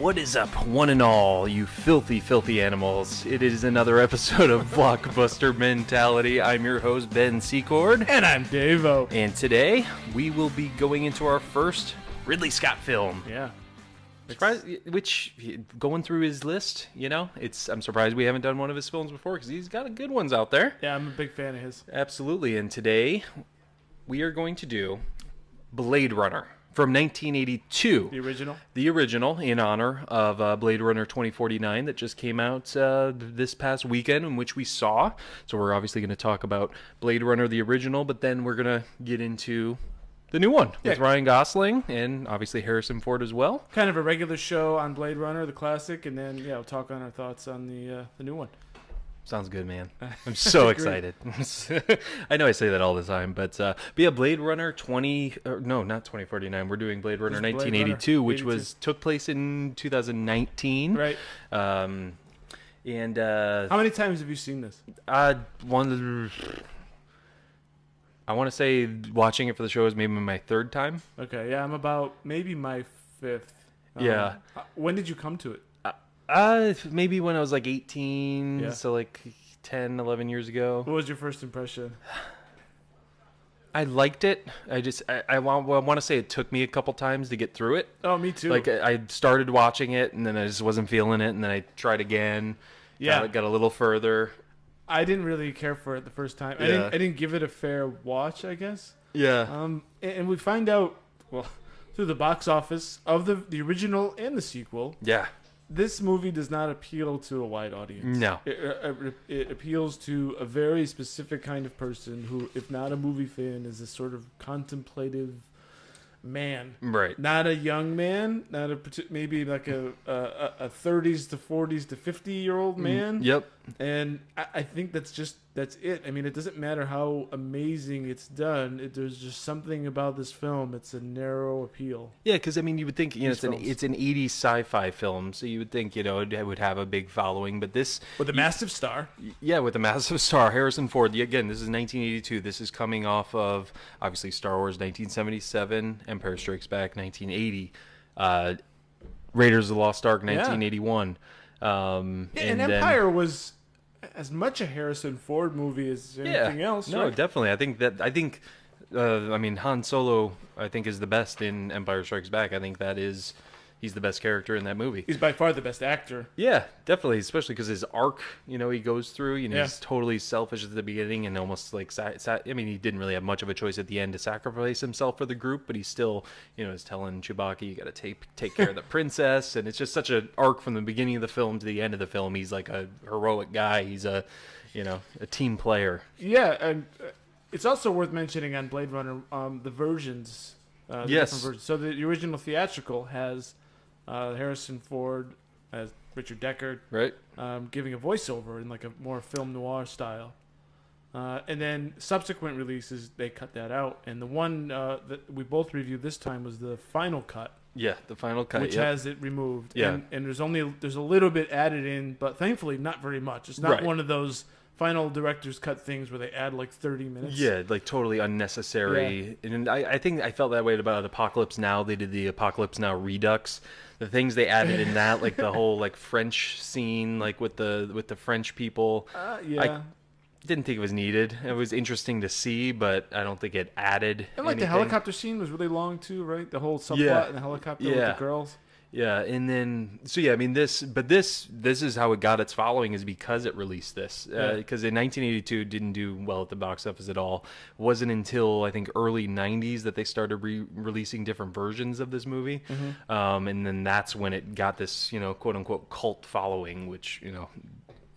What is up, one and all, you filthy, filthy animals? It is another episode of Blockbuster Mentality. I'm your host, Ben Secord. And I'm Dave-O. And today, we will be going into our first Ridley Scott film. Yeah. Which, going through his list, I'm surprised we haven't done one of his films before, because he's got good ones out there. Yeah, I'm a big fan of his. Absolutely. And today, we are going to do Blade Runner. From 1982. The original, in honor of Blade Runner 2049 that just came out this past weekend, in which we saw. So we're obviously going to talk about Blade Runner, the original, but then we're going to get into the new one with Ryan Gosling and obviously Harrison Ford as well. Kind of a regular show on Blade Runner, the classic, and then, we'll talk on our thoughts on the new one. Sounds good, man. I'm so excited. I know I say that all the time, but Blade Runner not 2049. We're doing Blade Runner 1982, which took place in 2019. Right. And how many times have you seen this? I want to say watching it for the show is maybe my third time. Okay, yeah, I'm about maybe my fifth. Yeah. When did you come to it? Maybe when I was like 18, so like 10, 11 years ago. What was your first impression? I liked it. I want to say it took me a couple times to get through it. Oh, me too. Like I started watching it and then I just wasn't feeling it, and then I tried again. Yeah. Got a little further. I didn't really care for it the first time. Yeah. I didn't give it a fair watch, I guess. Yeah. And we find out, through the box office of the original and the sequel. Yeah. This movie does not appeal to a wide audience. No. It appeals to a very specific kind of person who, if not a movie fan, is a sort of contemplative man. Right. Not a young man, maybe like a 30s to 40s to 50-year-old man. Yep. And I think that's it. I mean, it doesn't matter how amazing it's done. There's just something about this film. It's a narrow appeal. Yeah, because I mean, you would think it's an 80s sci-fi film, so you would think it would have a big following. But this with a massive star. Yeah, with a massive star, Harrison Ford. Again, this is 1982. This is coming off of obviously Star Wars 1977, Empire Strikes Back 1980, Raiders of the Lost Ark 1981. And Empire was as much a Harrison Ford movie as anything else. No, right? definitely. I think Han Solo, I think, is the best in Empire Strikes Back. I think he's the best character in that movie. He's by far the best actor. Yeah, definitely, especially because his arc, he goes through, he's totally selfish at the beginning and almost like, he didn't really have much of a choice at the end to sacrifice himself for the group, but he still, is telling Chewbacca, you got to take care of the princess, and it's just such an arc from the beginning of the film to the end of the film. He's like a heroic guy. He's a team player. Yeah, and it's also worth mentioning on Blade Runner, the versions. Yes. Different versions. So the original theatrical has Harrison Ford as Richard Deckard, right? Giving a voiceover in like a more film noir style. And then subsequent releases, they cut that out. And the one that we both reviewed this time was the final cut. Yeah, the final cut, which has it removed. Yeah, and there's a little bit added in, but thankfully not very much. It's not one of those final director's cut things where they add like 30 minutes. Yeah, like totally unnecessary. Yeah. And I think I felt that way about Apocalypse Now. They did the Apocalypse Now Redux. The things they added in that, like the whole like French scene, like with the French people. I didn't think it was needed. It was interesting to see, but I don't think it added. And like anything. The helicopter scene was really long too, right? The whole subplot in the helicopter with the girls. Yeah, and then this is how it got its following, is because it released this. Because in 1982 it didn't do well at the box office at all. It wasn't until I think early 90s that they started releasing different versions of this movie, and then that's when it got this quote unquote cult following, which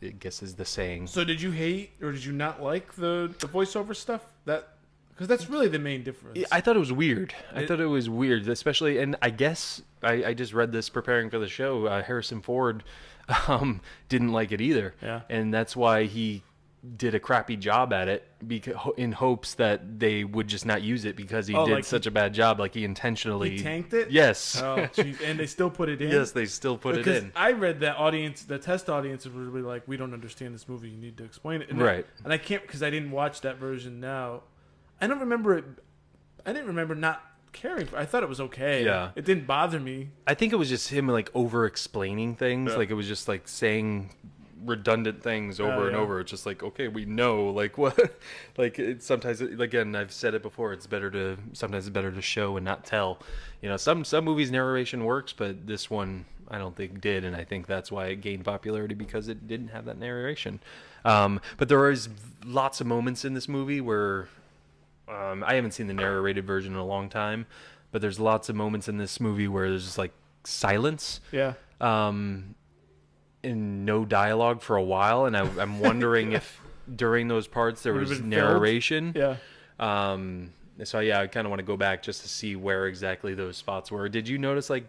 I guess is the saying. So did you hate or did you not like the voiceover stuff? Because that's really the main difference. I thought it was weird. Especially, and I guess I just read this preparing for the show. Harrison Ford didn't like it either. Yeah. And that's why he did a crappy job at it, in hopes that they would just not use it because he did such a bad job. Like he intentionally... He tanked it? Yes. Oh, geez. And they still put it in? Yes, they still put it in. I read that the test audience was really like, we don't understand this movie, you need to explain it. And right. And I can't, because I didn't watch that version now. I don't remember it. I didn't remember not caring for. I thought it was okay. Yeah, it didn't bother me. I think it was just him like over explaining things. Yeah. Like it was just like saying redundant things over and over. It's just like, okay, we know, like what, like sometimes again, I've said it before, sometimes it's better to show and not tell. You know, some movies narration works, but this one I don't think did, and I think that's why it gained popularity, because it didn't have that narration. But there is lots of moments in this movie where I haven't seen the narrated version in a long time, but there's lots of moments in this movie where there's just like silence. Yeah. And no dialogue for a while, and I'm wondering if during those parts there was narration. Yeah. So yeah, I kind of want to go back just to see where exactly those spots were. Did you notice like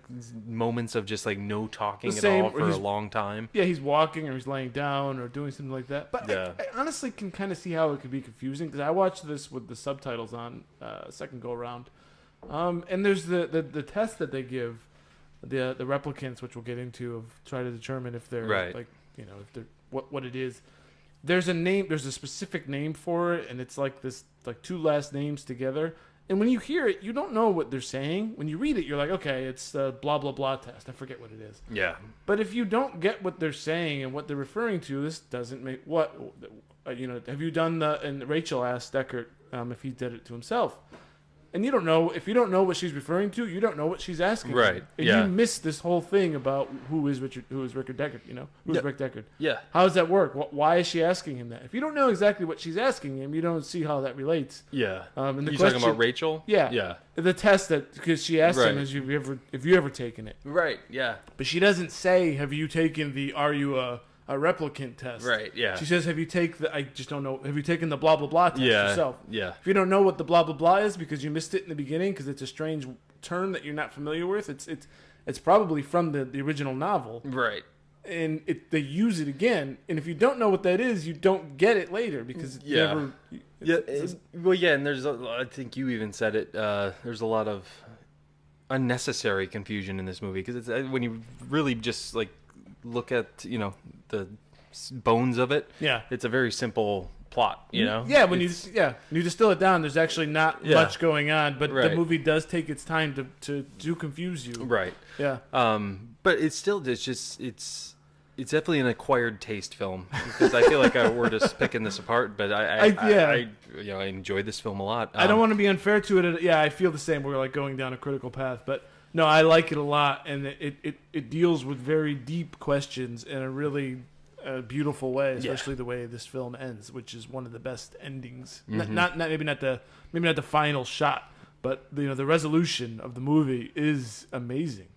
moments of just like no talking at all for a long time? Yeah, he's walking or he's laying down or doing something like that. But yeah. I honestly can kind of see how it could be confusing, because I watched this with the subtitles on second go around, and there's the test that they give the replicants, which we'll get into, of try to determine if they're like, you know, if they're what it is. There's a specific name for it, and it's like this, like two last names together. And when you hear it, you don't know what they're saying. When you read it, you're like, okay, it's the blah blah blah test. I forget what it is. Yeah. But if you don't get what they're saying and what they're referring to, this doesn't make what you know. Have you done and Rachel asked Deckard if he did it to himself. And you don't know, if you don't know what she's referring to, you don't know what she's asking. Right. And you miss this whole thing about who is Rick Deckard, you know? Who's Rick Deckard? Yeah. How does that work? Why is she asking him that? If you don't know exactly what she's asking him, you don't see how that relates. Yeah. And you talking about Rachel? Yeah. Yeah. The test because she asked him, have you ever taken it? Right. Yeah. But she doesn't say, have you taken are you a replicant test? Right, yeah. She says, have you taken the blah, blah, blah test yourself? Yeah. If you don't know what the blah, blah, blah is because you missed it in the beginning because it's a strange term that you're not familiar with, it's probably from the original novel. Right. And they use it again. And if you don't know what that is, you don't get it later because it's never... and I think you even said it, there's a lot of unnecessary confusion in this movie, because it's when you really just like look at, you know, the bones of it. Yeah, it's a very simple plot, you know. Yeah, when you distill it down, there's actually not much going on, but the movie does take its time to confuse you. Right. Yeah. But it's definitely an acquired taste film, because I feel like we're just picking this apart, but I enjoyed this film a lot. I don't want to be unfair to it. I feel the same. We're like going down a critical path, but. No, I like it a lot, and it deals with very deep questions in a really beautiful way, especially the way this film ends, which is one of the best endings. Mm-hmm. Maybe not the final shot, but you know, the resolution of the movie is amazing,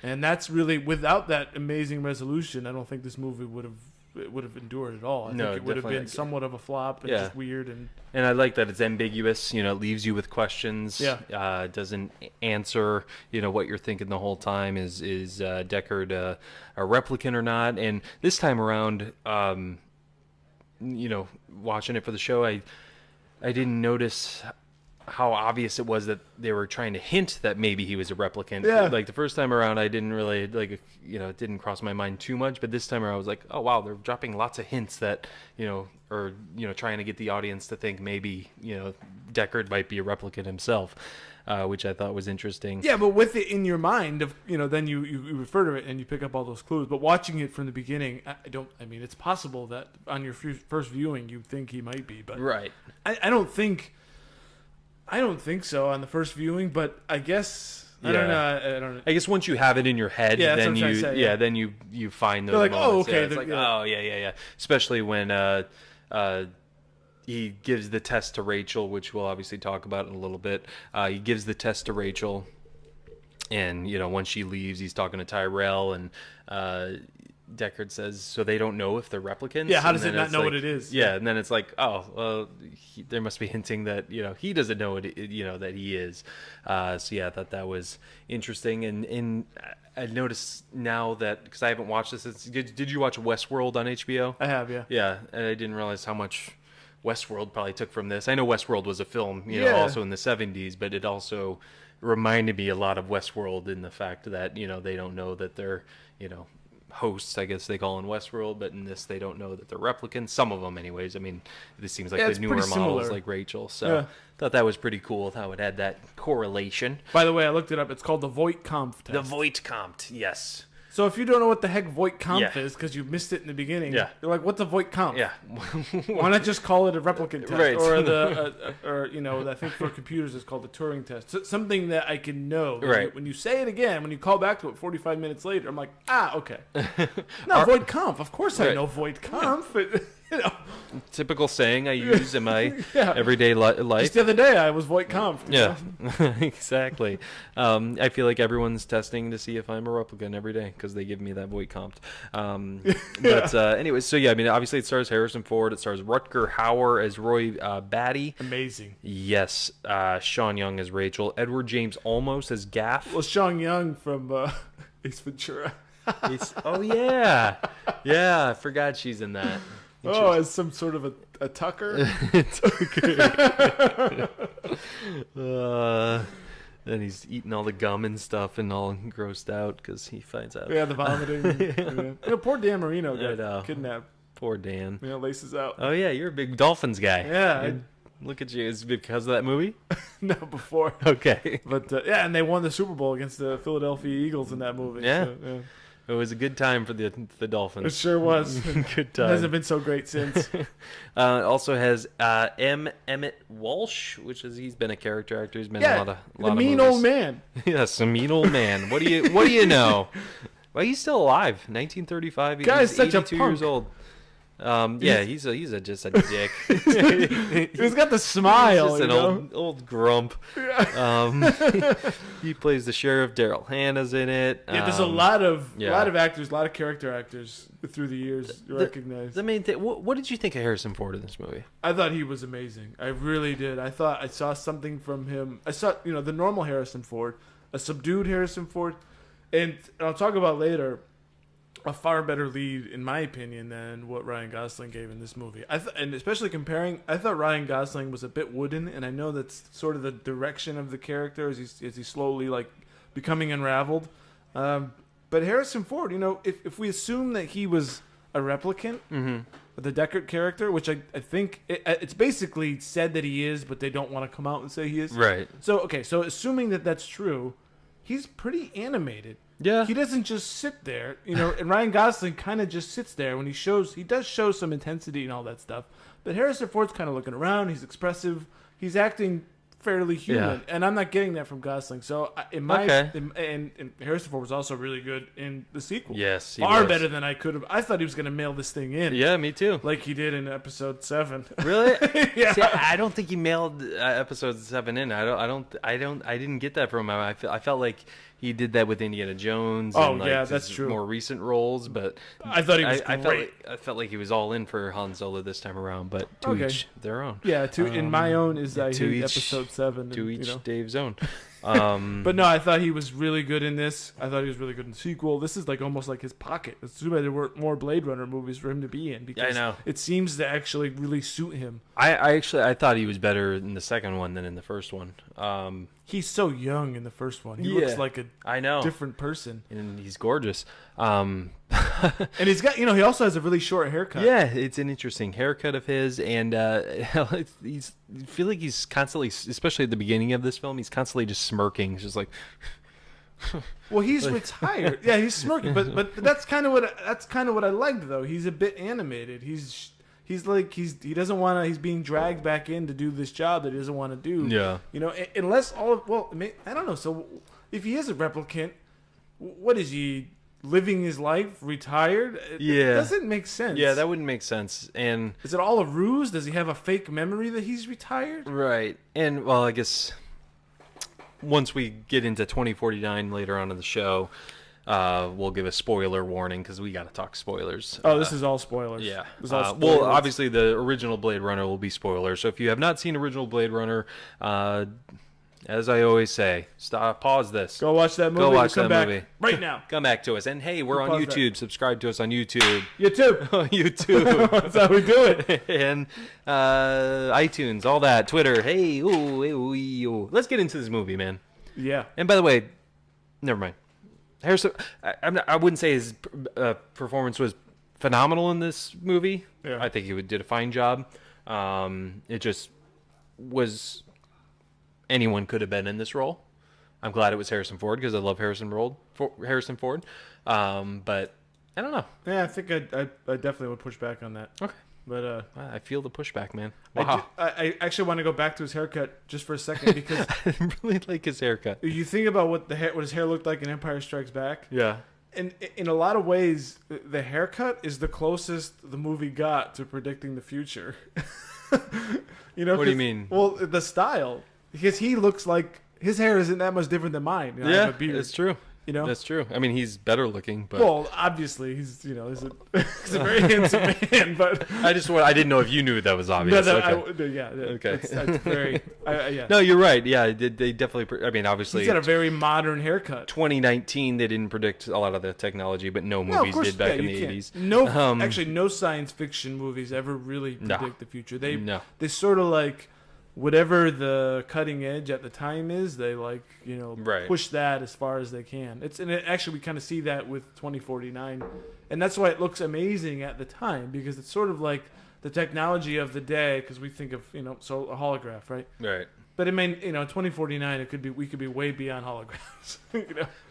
and that's really, without that amazing resolution, I don't think this movie would have endured at all. I think it would have been somewhat of a flop and just weird. And I like that it's ambiguous. You know, it leaves you with questions. Yeah. Doesn't answer, you know, what you're thinking the whole time. Is Deckard a replicant or not? And this time around, you know, watching it for the show, I didn't notice how obvious it was that they were trying to hint that maybe he was a replicant. Yeah. Like the first time around, I didn't really it didn't cross my mind too much, but this time around I was like, oh wow, they're dropping lots of hints that, you know, or, you know, trying to get the audience to think maybe, you know, Deckard might be a replicant himself, which I thought was interesting. Yeah, but with it in your mind, then you refer to it and you pick up all those clues. But watching it from the beginning, it's possible that on your first viewing you think he might be, but right. I don't think so on the first viewing, but I guess I don't know. I guess once you have it in your head, then you find those. They're like, moments. Oh, okay. It's like, oh, yeah. Especially when he gives the test to Rachel, which we'll obviously talk about in a little bit. He gives the test to Rachel, and you know, when she leaves, he's talking to Tyrell, and Deckard says, so they don't know if they're replicants? Yeah, how does it not know what it is? Yeah, and then it's like, oh, well, there must be hinting that, you know, he doesn't know that he is. So yeah, I thought that was interesting. And I noticed now that, because I haven't watched this, did you watch Westworld on HBO? I have, yeah. Yeah, and I didn't realize how much Westworld probably took from this. I know Westworld was a film, you know, also in the 70s, but it also reminded me a lot of Westworld in the fact that, you know, they don't know that they're, you know, hosts, I guess they call in Westworld, but in this they don't know that they're replicants. Some of them, anyways. I mean, this seems like the newer models, like Rachel. So thought that was pretty cool how it had that correlation. By the way, I looked it up. It's called the Voight-Kampff test. The Voight-Kampff, yes. So if you don't know what the heck Voight-Kampff is, because you missed it in the beginning, you're like, what's a Voight-Kampff? Yeah. Why not just call it a replicant test? Right. Or I think for computers it's called the Turing test. So, something that I can know. Right. When you say it again, when you call back to it 45 minutes later, I'm like, okay. No, Voight-Kampff. Of course I know Voight-Kampff. Typical saying I use in my everyday life. Just the other day, I was Voight-Kampff. Yeah, exactly. I feel like everyone's testing to see if I'm a replicant every day because they give me that Voight-Kampff. But anyways, so yeah, I mean, obviously it stars Harrison Ford. It stars Rutger Hauer as Roy Batty. Amazing. Yes. Sean Young as Rachel. Edward James Olmos as Gaff. Well, Sean Young from Ace Ventura. Oh, yeah. Yeah, I forgot she's in that. As some sort of a Tucker. Then he's eating all the gum and stuff and all grossed out because he finds out. Yeah, the vomiting. Poor Dan Marino got kidnapped. Poor Dan. Laces out. Oh, yeah, you're a big Dolphins guy. Yeah. Look at you. Is it because of that movie? No, before. Okay. But, and they won the Super Bowl against the Philadelphia Eagles in that movie. Yeah. So, it was a good time for the Dolphins. It sure was. Good time. It hasn't been so great since. Also has Emmett Walsh, he's been a character actor. He's been in a lot of mean movies. Old man. Yes, a mean old man. What do you know? Well, he's still alive. 1935. Guy's such 82 a punk. years old. He's just a dick. He's got the smile. He's just an old grump. He plays the sheriff. Daryl Hannah's in it. Yeah, there's a lot of actors, a lot of character actors through the years you recognize. The main thing. What did you think of Harrison Ford in this movie? I thought he was amazing. I really did. I thought I saw something from him. I saw the normal Harrison Ford, a subdued Harrison Ford, and I'll talk about later. A far better lead, in my opinion, than what Ryan Gosling gave in this movie. And especially comparing, I thought Ryan Gosling was a bit wooden, and I know that's sort of the direction of the character as he slowly becoming unraveled. But Harrison Ford, if we assume that he was a replicant, the Deckard character, which I think it's basically said that he is, but they don't want to come out and say he is. Right. So assuming that that's true, he's pretty animated. Yeah. He doesn't just sit there, and Ryan Gosling kind of just sits there when he does show some intensity and all that stuff. But Harrison Ford's kind of looking around, he's expressive, he's acting fairly human, and I'm not getting that from Gosling. So and Harrison Ford was also really good in the sequel. Yes, he far was. better than I could have. I thought he was going to mail this thing in. Yeah, me too. Like he did in episode 7. Really? Yeah. See, I don't think he mailed episode 7 in. I didn't get that from him. I felt like he did that with Indiana Jones. Oh, and that's true. More recent roles, but I thought he was great. I felt like he was all in for Han Solo this time around, but to each their own. Yeah, in my own is I hate episode 7. To each Dave's own. But no, I thought he was really good in this. I thought he was really good in the sequel. This is almost like his pocket. It's too bad there weren't more Blade Runner movies for him to be in because I know. It seems to actually really suit him. I thought he was better in the second one than in the first one. He's so young in the first one. He looks like a different person. And he's gorgeous. And he's got, he also has a really short haircut. Yeah, it's an interesting haircut of his, and I feel like he's constantly, especially at the beginning of this film, he's constantly just smirking. He's just like, well, he's retired. Yeah, he's smirking, but that's kind of what I liked though. He's a bit animated. He doesn't want to. He's being dragged back in to do this job that he doesn't want to do. Yeah. Unless I don't know. So if he is a replicant, what is he? Living his life, retired? It doesn't make sense. Yeah, that wouldn't make sense. And is it all a ruse? Does he have a fake memory that he's retired? Right. And, well, I guess once we get into 2049 later on in the show, we'll give a spoiler warning because we got to talk spoilers. Oh, this is all spoilers. Yeah. This is all spoilers. Well, obviously the original Blade Runner will be spoilers. So if you have not seen original Blade Runner, as I always say, pause this. Go watch that movie. Go watch that movie right now. Come back to us. And hey, we're on YouTube. That. Subscribe to us on YouTube. YouTube. YouTube. That's how we do it. And iTunes, all that. Twitter. Hey, ooh. Let's get into this movie, man. Yeah. And by the way, never mind. Harrison, I wouldn't say his performance was phenomenal in this movie. Yeah. I think he did a fine job. It just was, anyone could have been in this role. I'm glad it was Harrison Ford because I love Harrison Ford. But I don't know. Yeah, I think I definitely would push back on that. Okay. But I feel the pushback, man. Wow. I actually want to go back to his haircut just for a second because I really like his haircut. You think about what his hair looked like in Empire Strikes Back. Yeah. And in a lot of ways, the haircut is the closest the movie got to predicting the future. You know, what do you mean? Well, the style, because he looks like his hair isn't that much different than mine. You know, yeah, it's true. You know, that's true. I mean, he's better looking, but well, obviously he's he's a very handsome man. But I didn't know if you knew that was obvious. No, okay. Yeah. Okay. It's very. Yeah. No, you're right. Yeah, they definitely. I mean, obviously, he's got a very modern haircut. 2019, they didn't predict a lot of the technology, but no movies did back in the 80s. No, actually, no science fiction movies ever really predict the future. They sort of like. Whatever the cutting edge at the time is, they push that as far as they can. Actually we kind of see that with 2049, and that's why it looks amazing at the time because it's sort of like the technology of the day because we think of so a holograph, right? Right. But it may in 2049 we could be way beyond holograms.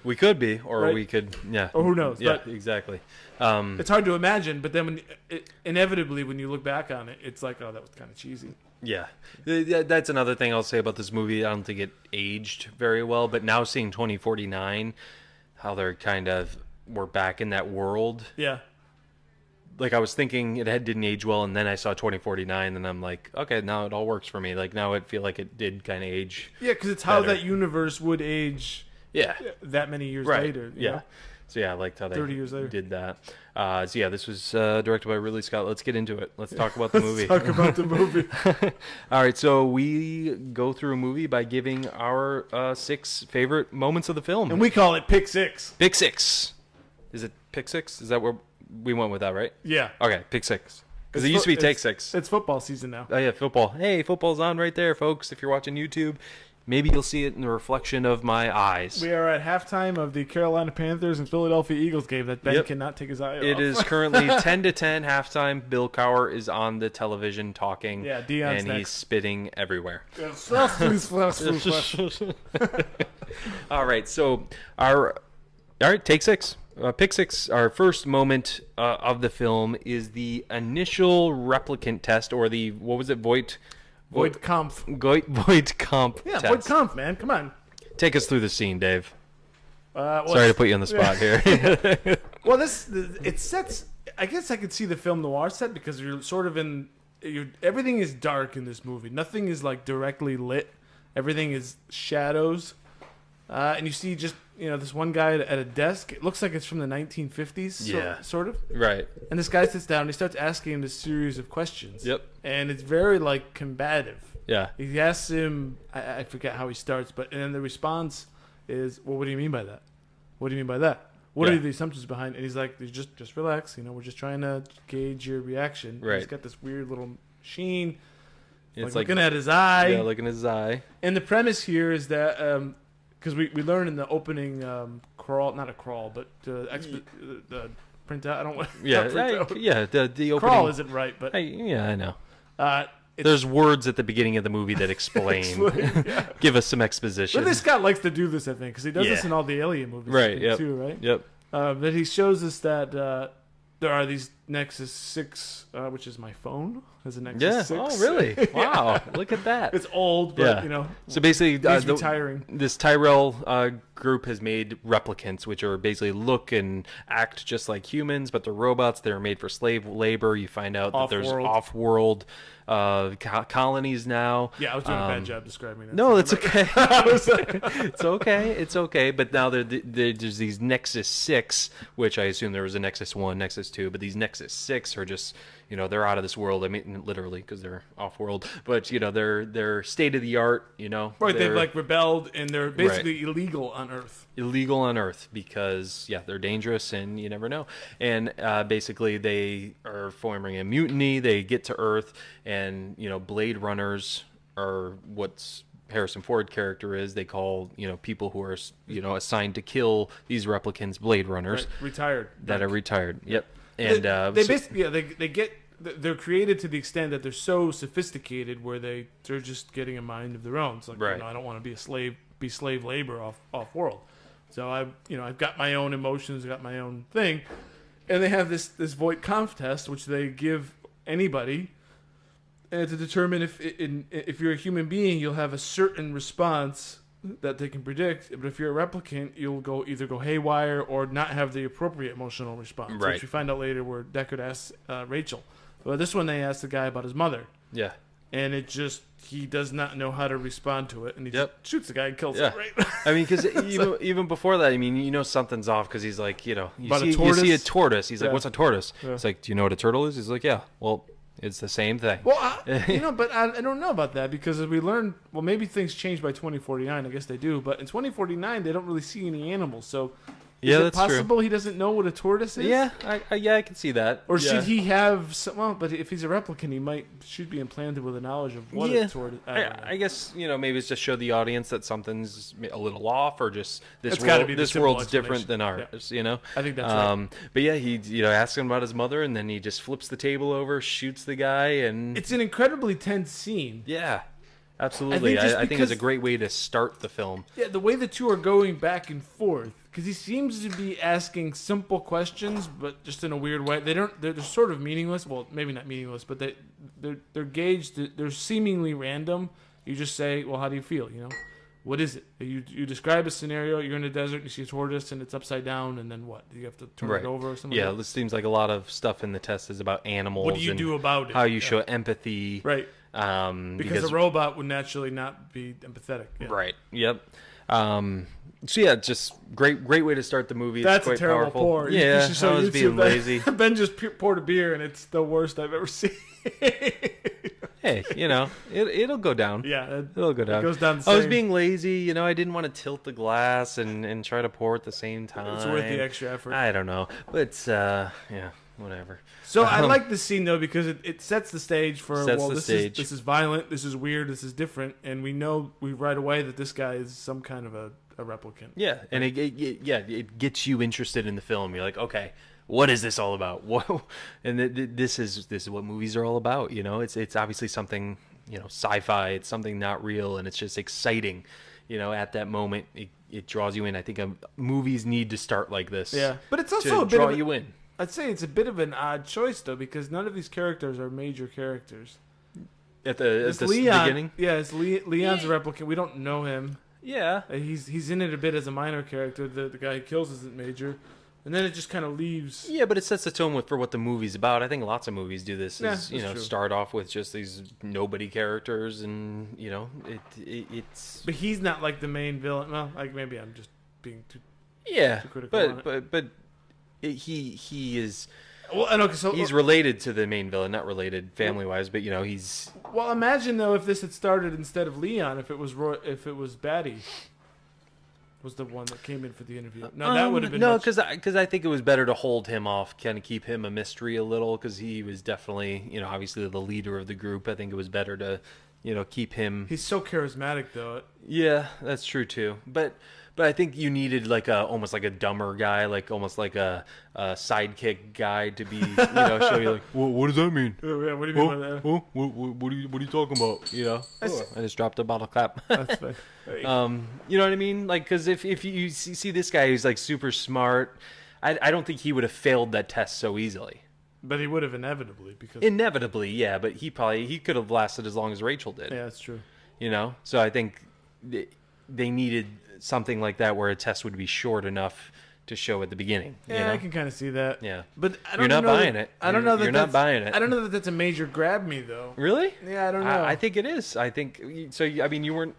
We could be, or right? We could, yeah. Or who knows? Yeah, but exactly. It's hard to imagine, but then inevitably when you look back on it, it's like, oh, that was kind of cheesy. Yeah, that's another thing I'll say about this movie. I don't think it aged very well, but now seeing 2049, how they're we're back in that world. Yeah. Like I was thinking didn't age well, and then I saw 2049, and I'm like, okay, now it all works for me. Like now I feel like it did kind of age. Yeah, because it's how that universe would age. Yeah. That many years later. Yeah. Know? So yeah, I liked how they 30 years later. did that. So yeah, this was directed by Ridley Scott. Let's get into it. Let's talk about the movie. Let's talk about the movie. All right, so we go through a movie by giving our 6 favorite moments of the film. And we call it Pick 6. Pick 6. Is it Pick 6? Is that where we went with that, right? Yeah. Okay, Pick 6. Because it used to be Take 6. It's football season now. Oh yeah, football. Hey, football's on right there, folks. If you're watching YouTube. Maybe you'll see it in the reflection of my eyes. We are at halftime of the Carolina Panthers and Philadelphia Eagles game that Ben cannot take his eye off. It is currently 10-10 halftime. Bill Cowher is on the television talking. Yeah, Deion's and he's spitting everywhere. All right, so take 6. Pick 6, our first moment of the film is the initial replicant test, or the, what was it, Voight Kampf. Voight Kampf. Yeah, test. Voight Kampf, man. Come on. Take us through the scene, Dave. Sorry to put you on the spot here. Well, it sets. I guess I could see the film noir set because you're sort of in. Everything is dark in this movie. Nothing is like directly lit. Everything is shadows, and you see just this one guy at a desk. It looks like it's from the 1950s. Yeah, sort of. Right. And this guy sits down and he starts asking him a series of questions. Yep. And it's very combative. Yeah. He asks him, I forget how he starts, and then the response is, well, what do you mean by that? What do you mean by that? What are the assumptions behind it? And he's like, just relax. We're just trying to gauge your reaction. Right. He's got this weird little machine. It's looking at his eye. Yeah, looking at his eye. And the premise here is that, because we learn in the opening crawl, not a crawl, but the printout. I don't want. Yeah, the opening crawl isn't right, but I know. There's words at the beginning of the movie that explain. Give us some exposition. Ridley Scott likes to do this, I think, because he does this in all the Alien movies, right? Yep. Too, right? Yep. But he shows us that there are these Nexus 6, which is my phone, has a Nexus 6. Oh, really? Wow. Look at that. It's old, but So basically, he's retiring. This Tyrell group has made replicants, which are basically look and act just like humans, but they're robots. They're made for slave labor. You find out that there's off-world colonies now. Yeah, I was doing a bad job describing it. No, it's okay. It's okay. But now there's these Nexus 6, which I assume there was a Nexus 1, Nexus 2, but these Nexus 6 are just, they're out of this world. I mean, literally, because they're off-world. But, they're state-of-the-art, Right, they've, rebelled, and they're basically illegal on Earth. Illegal on Earth because, they're dangerous, and you never know. And basically, they are forming a mutiny. They get to Earth, and, Blade Runners are what's Harrison Ford character is. They call, people who are, assigned to kill these replicants Blade Runners. Right. Retired. That are retired. Yep. And they basically, they're created to the extent that they're so sophisticated where they're just getting a mind of their own. It's like, right. I don't want to be slave labor off world. So I've got my own emotions, I've got my own thing. And they have this Voight Kampff test, which they give anybody to determine if you're a human being, you'll have a certain response that they can predict. But if you're a replicant, you'll either go haywire or not have the appropriate emotional response. Right. Which we find out later where Deckard asks Rachel. But this one, they asked the guy about his mother. Yeah. And he does not know how to respond to it, and he just shoots the guy and kills him. Right? I mean, because even before that, I mean, something's off because he's like, you see a tortoise. He's like, what's a tortoise? Yeah. It's like, do you know what a turtle is? He's like, yeah. Well, it's the same thing. Well, but I don't know about that because as we learned, well, maybe things change by 2049. I guess they do, but in 2049, they don't really see any animals, so. Is it possible he doesn't know what a tortoise is? Yeah, I can see that. Or should he have some? Well, but if he's a replicant, should be implanted with a knowledge of what a tortoise. I guess maybe it's just show the audience that something's a little off, or just this world's different than ours. Yeah. I think that's right. But yeah, he asks him about his mother, and then he just flips the table over, shoots the guy, and it's an incredibly tense scene. Yeah. Absolutely. I think it's a great way to start the film. Yeah, the way the two are going back and forth, because he seems to be asking simple questions, but just in a weird way. They're sort of meaningless. Well, maybe not meaningless, but they're gauged. They're seemingly random. You just say, well, how do you feel? What is it? You describe a scenario. You're in a desert, and you see a tortoise, and it's upside down, and then what? Do you have to turn it over or something? Yeah, this seems like a lot of stuff in the test is about animals. What do you do about it? How you show empathy. Right. Because a robot would naturally not be empathetic. Yeah. Right. Yep. So yeah, just great way to start the movie. That's quite a terrible powerful. pour. Yeah, I was being lazy. Ben just poured a beer, and it's the worst I've ever seen. Hey, it'll go down. Yeah, it'll go down. It goes down the same. I was being lazy. I didn't want to tilt the glass and try to pour at the same time. It's worth the extra effort. I don't know, but yeah. Whatever. So I like this scene though because it sets the stage for this is violent, this is weird, this is different, and we know right away that this guy is some kind of a replicant. Yeah, and it gets you interested in the film. You're like, okay, what is this all about? Whoa, and this is what movies are all about. It's obviously something sci-fi. It's something not real, and it's just exciting. At that moment, it draws you in. I think movies need to start like this. Yeah, but it's also to draw you in. I'd say it's a bit of an odd choice though, because none of these characters are major characters. At the beginning, yeah, Leon's a replicant. We don't know him. Yeah, he's in it a bit as a minor character. The guy who kills isn't major, and then it just kind of leaves. Yeah, but it sets the tone for what the movie's about. I think lots of movies do this. True. Start off with just these nobody characters, and it's. But he's not like the main villain. Well, like maybe I'm just being too critical on it. but. He is. Well, and okay, so he's related to the main villain, not related family wise, but he's. Well, imagine though if this had started instead of Leon, if it was Batty was the one that came in for the interview. No, that would have been because I think it was better to hold him off, kind of keep him a mystery a little, because he was definitely obviously the leader of the group. I think it was better to keep him. He's so charismatic though. Yeah, that's true too, but I think you needed almost like a dumber guy, almost like a sidekick guy to be, show you what does that mean? Yeah, what do you mean by that? What are you talking about? I just dropped a bottle cap. That's fine. You know what I mean? Because if you see this guy who's super smart, I don't think he would have failed that test so easily. But he would have inevitably yeah. But he could have lasted as long as Rachel did. Yeah, that's true. So I think they needed something like that where a test would be short enough to show at the beginning. Yeah, I can kind of see that. Yeah, but you're not buying it. I don't know that you're not buying it. I don't know that that's a major grab me though. Really? Yeah, I don't know. I think it is. I think so. I mean, you weren't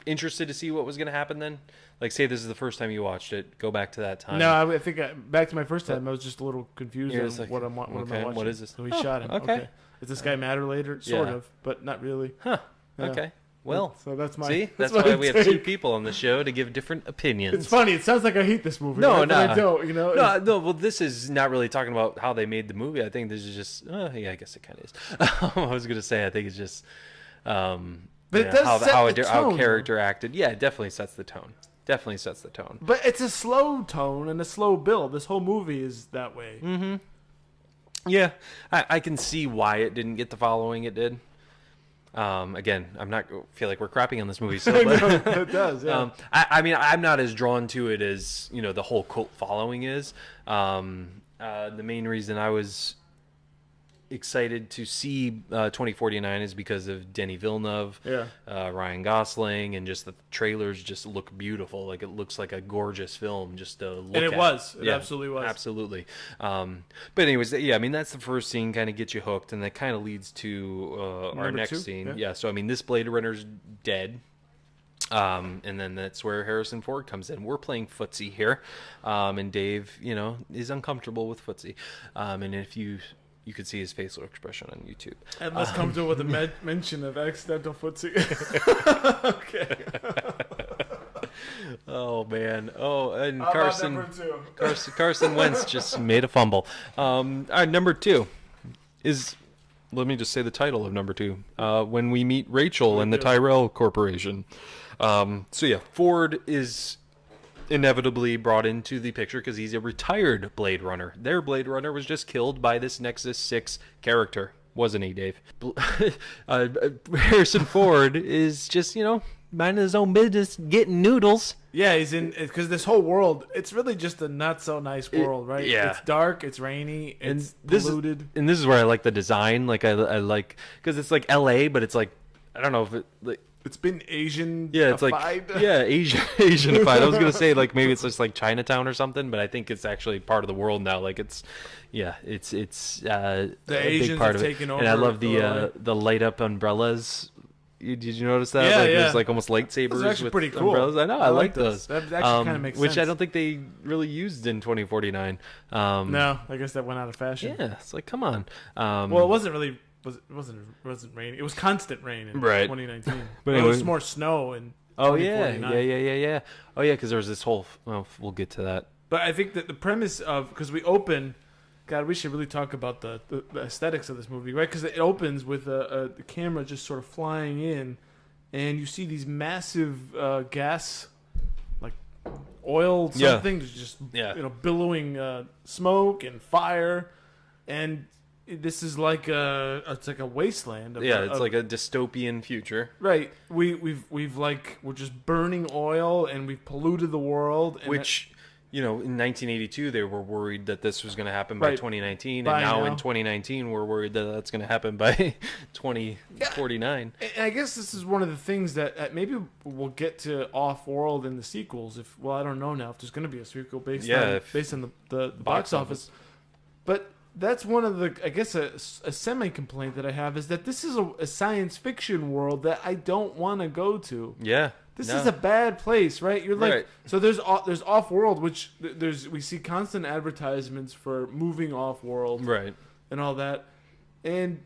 interested to see what was going to happen then. Say this is the first time you watched it. Go back to that time. No, I think back to my first time. I was just a little confused on what am I watching. What is this? So he shot him. Okay. Does this guy matter later? Sort of, but not really. Huh. Yeah. Okay. Well, so that's my. See, that's why we have two people on the show to give different opinions. It's funny. It sounds like I hate this movie. No, right? no, I don't. No. Well, this is not really talking about how they made the movie. I think this is just. Yeah, I guess it kind of is. I was gonna say I think it's just. But it does set the tone. How character acted. Yeah, it definitely sets the tone. Definitely sets the tone. But it's a slow tone and a slow build. This whole movie is that way. Mm-hmm. Yeah, I can see why it didn't get the following it did. Again, I'm not feel like we're crapping on this movie, so but, it does. Yeah. I mean, I'm not as drawn to it as the whole cult following is. The main reason I was excited to see 2049 is because of Denis Villeneuve, Ryan Gosling, and just the trailers just look beautiful. Like, it looks like a gorgeous film just to look at. And it was. It absolutely was. Absolutely. But anyways, yeah, I mean, that's the first scene, kind of gets you hooked, and that kind of leads to our next scene. Yeah, so I mean, this Blade Runner's dead. And then that's where Harrison Ford comes in. We're playing footsie here. And Dave, is uncomfortable with footsie. And if you could see his facial expression on YouTube. And less comfortable with the mention of accidental footsie. Okay. Oh, man. Oh, and Carson Wentz just made a fumble. All right, number 2 is... Let me just say the title of number 2. When we meet Rachel and the Tyrell Corporation. So yeah, Ford is inevitably brought into the picture because he's a retired Blade Runner. Their Blade Runner was just killed by this Nexus 6 character, wasn't he, Dave? Harrison Ford is just, minding his own business, getting noodles. Yeah, he's in, because this whole world, it's really just a not so nice world, right? Yeah. It's dark, it's rainy, it's polluted. And this is where I like the design. Like, I like, because it's like LA, but it's like, I don't know if it, like, it's been Asian. Yeah, it's like Asianified. I was gonna say like maybe it's just like Chinatown or something, but I think it's actually part of the world now. Like it's the Asians big part have of it. taken over. And I love the light up umbrellas. Did you notice that? Yeah, like there's like almost lightsabers. Those are actually with pretty cool. Umbrellas. I know. I like those. That actually kind of makes sense. Which I don't think they really used in 2049. No, I guess that went out of fashion. Yeah, it's like come on. Well, it wasn't really. It wasn't raining. It was constant rain in 2019. But anyway, it was more snow in 2049. Yeah. Oh yeah, because there was this whole. Well, we'll get to that. But I think that the premise of because we open, God, we should really talk about the aesthetics of this movie, right? Because it opens with the camera just sort of flying in, and you see these massive gas, like oil something, just billowing smoke and fire, and this is like it's like a wasteland. It's like a dystopian future. Right. We're just burning oil and we've polluted the world. And which, in 1982 they were worried that this was going to happen by 2019, and now in 2019 we're worried that that's going to happen by 2049. And I guess this is one of the things that maybe we'll get to Off-World in the sequels. I don't know now if there's going to be a sequel based on the box office, but. That's one of the, I guess, a semi-complaint that I have is that this is a science fiction world that I don't want to go to. Yeah. This is a bad place, right? You're like, so there's Off-World, which we see constant advertisements for moving Off-World. Right. And all that. And,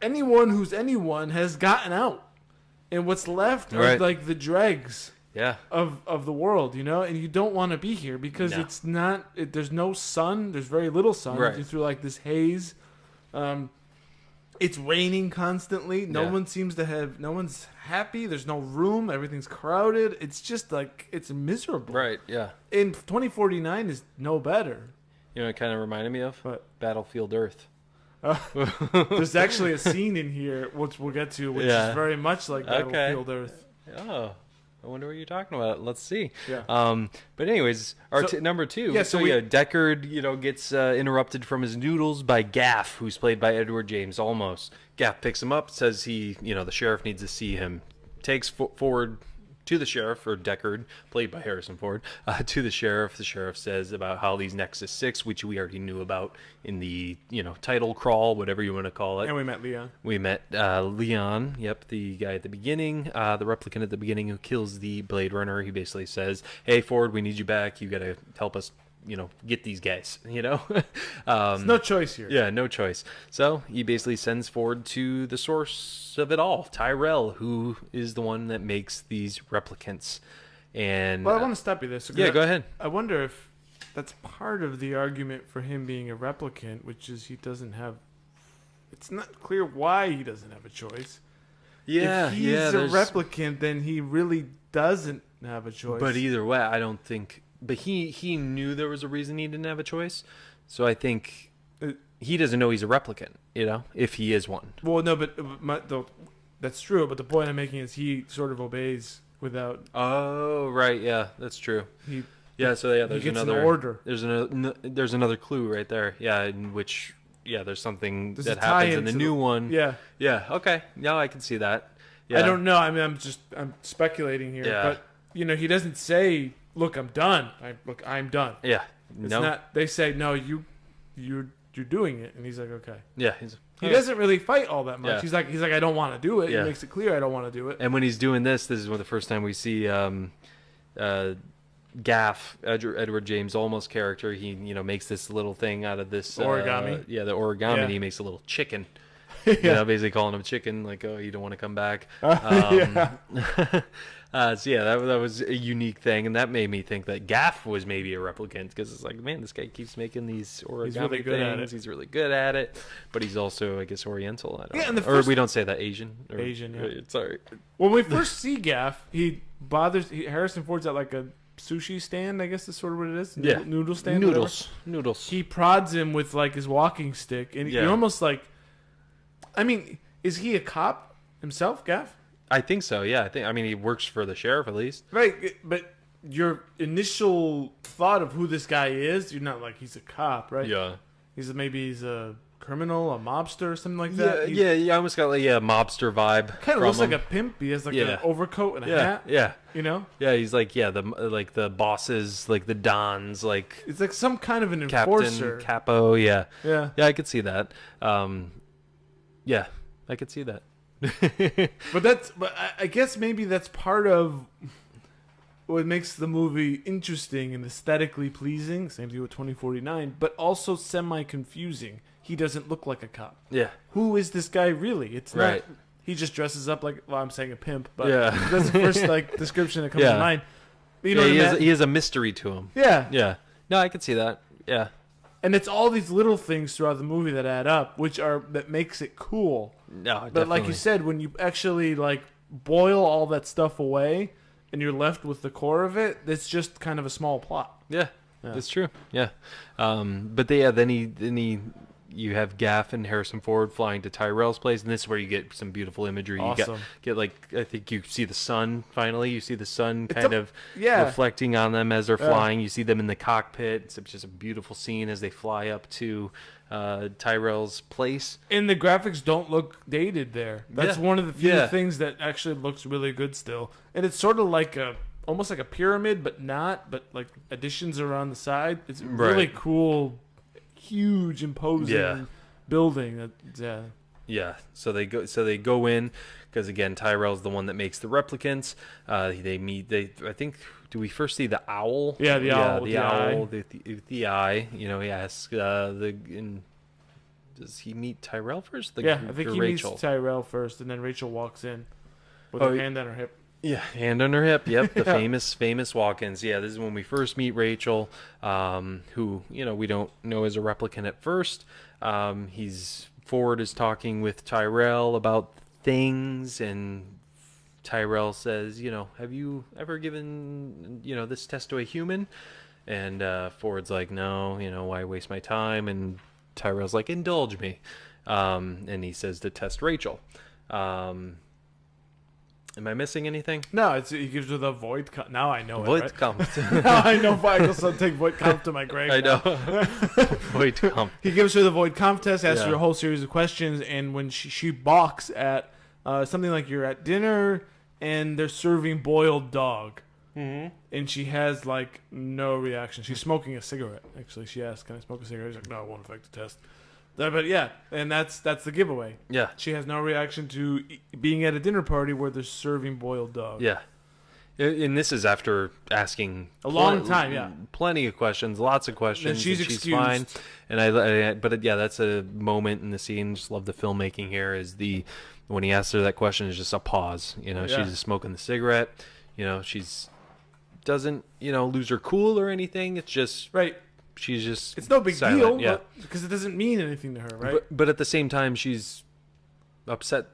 anyone who's anyone has gotten out. And what's left are like the dregs. Yeah. Of the world, and you don't want to be here because it's not. There's no sun. There's very little sun. Right. You're through like this haze. It's raining constantly. No one seems to have. No one's happy. There's no room. Everything's crowded. It's just like it's miserable. Right. Yeah. And 2049 is no better. It kind of reminded me of Battlefield Earth. There's actually a scene in here which we'll get to, which is very much like Battlefield Earth. Oh. I wonder what you're talking about. Let's see. Yeah. But anyways, number 2. Yeah. Deckard, gets interrupted from his noodles by Gaff, who's played by Edward James Olmos. Gaff picks him up, says the sheriff needs to see him. Takes Ford to the sheriff, or Deckard, played by Harrison Ford, to the sheriff. The sheriff says about how these Nexus 6, which we already knew about in the, title crawl, whatever you want to call it. And we met Leon. Leon, the guy at the beginning, the replicant at the beginning who kills the Blade Runner. He basically says, hey, Ford, we need you back. You got to help us, get these guys, There's no choice here. Yeah, no choice. So he basically sends Ford to the source of it all, Tyrell, who is the one that makes these replicants. And I want to stop you there. So go ahead. I wonder if that's part of the argument for him being a replicant, which is he doesn't have. It's not clear why he doesn't have a choice. Yeah, if he's a replicant, then he really doesn't have a choice. But either way, I don't think. But he knew there was a reason he didn't have a choice. So I think he doesn't know he's a replicant. If he is one. Well, no, but that's true. But the point I'm making is he sort of obeys without. Oh right, yeah, that's true. There's another an order. There's another clue right there. Yeah, in which there's something that happens in the new one. Yeah. Yeah. Okay. Now I can see that. Yeah. I don't know. I mean, I'm speculating here, but he doesn't say, "Look, I'm done." I'm done. Yeah. It's not. They say, "No, you're doing it," and he's like, "Okay." Yeah. He doesn't really fight all that much. Yeah. He's like, "I don't want to do it." Yeah. He makes it clear, "I don't want to do it." And when he's doing this is the first time we see Gaff, Edward James Olmos character. He makes this little thing out of this origami. The origami. Yeah. And he makes a little chicken. Basically calling him chicken, like, oh, you don't want to come back. That was a unique thing, and that made me think that Gaff was maybe a replicant, because it's like, man, this guy keeps making these origami things. He's really good at it, but he's also, I guess, Oriental. I don't know. Or we don't say that, Asian. Asian, yeah. Sorry. When we first see Gaff, Harrison Ford's at like a sushi stand, I guess is sort of what it is. Noodle stand. Noodles. He prods him with like his walking stick, and you're almost like, I mean, is he a cop himself, Gaff? I think so. Yeah, he works for the sheriff at least. Right, but your initial thought of who this guy is, you're not like he's a cop, right? Yeah. Maybe he's a criminal, a mobster, or something like that. Yeah, I almost got like a mobster vibe. Kind of looks like a pimp. He has like an overcoat and a hat. Yeah. Yeah, he's like the bosses, like the dons, like it's like some kind of an enforcer. Captain, Capo. Yeah. Yeah, I could see that. Yeah, I could see that. but I guess maybe that's part of what makes the movie interesting and aesthetically pleasing. Same thing with 2049, but also semi-confusing. He doesn't look like a cop. Yeah. Who is this guy really? It's right. Not. He just dresses up like. Well, I'm saying a pimp, but yeah. that's the first description that comes to mind. But he has a mystery to him. Yeah. Yeah. No, I could see that. Yeah. And it's all these little things throughout the movie that add up, that makes it cool. No, definitely. But like you said, when you actually boil all that stuff away, and you're left with the core of it, it's just kind of a small plot. Yeah. That's true. Yeah. But then you have Gaff and Harrison Ford flying to Tyrell's place, and this is where you get some beautiful imagery. Awesome. You get I think you see the sun finally. You see the sun reflecting on them as they're flying. You see them in the cockpit. It's just a beautiful scene as they fly up to Tyrell's place. And the graphics don't look dated there. That's one of the few things that actually looks really good still. And it's sort of like almost like a pyramid, but not. But like additions are on the side. It's really cool. Huge, imposing building. Yeah. So they go in because again, Tyrell's the one that makes the replicants. They meet. I think. Do we first see the owl? Yeah, the owl. The owl. The eye. He asks does he meet Tyrell first? I think he meets Tyrell first, and then Rachel walks in with her hand on her hip. Yeah, hand on her hip. Yep, the famous walk-ins. Yeah, this is when we first meet Rachel, who we don't know is a replicant at first. Ford is talking with Tyrell about things, and Tyrell says, have you ever given this test to a human? And Ford's like, no, why waste my time? And Tyrell's like, indulge me, and he says to test Rachel. Am I missing anything? No, he gives her the void. Now I know void it. Right? Now I know why I also take void comp to my grave. I know. Void comp. He gives her the void comp test, asks her a whole series of questions, and when she balks at something like you're at dinner and they're serving boiled dog, and she has no reaction. She's smoking a cigarette. Actually, she asks, "Can I smoke a cigarette?" He's like, "No, it won't affect the test." But and that's the giveaway. Yeah, she has no reaction to being at a dinner party where they're serving boiled dog. Yeah, and this is after asking a long time. Plenty of questions, lots of questions. And she's excused. Fine. But that's a moment in the scene. Just love the filmmaking here. When he asks her that question, is just a pause. She's just smoking the cigarette. She's doesn't lose her cool or anything. It's just right. She's just it's no big silent, deal because it doesn't mean anything to her, right? But at the same time, she's upset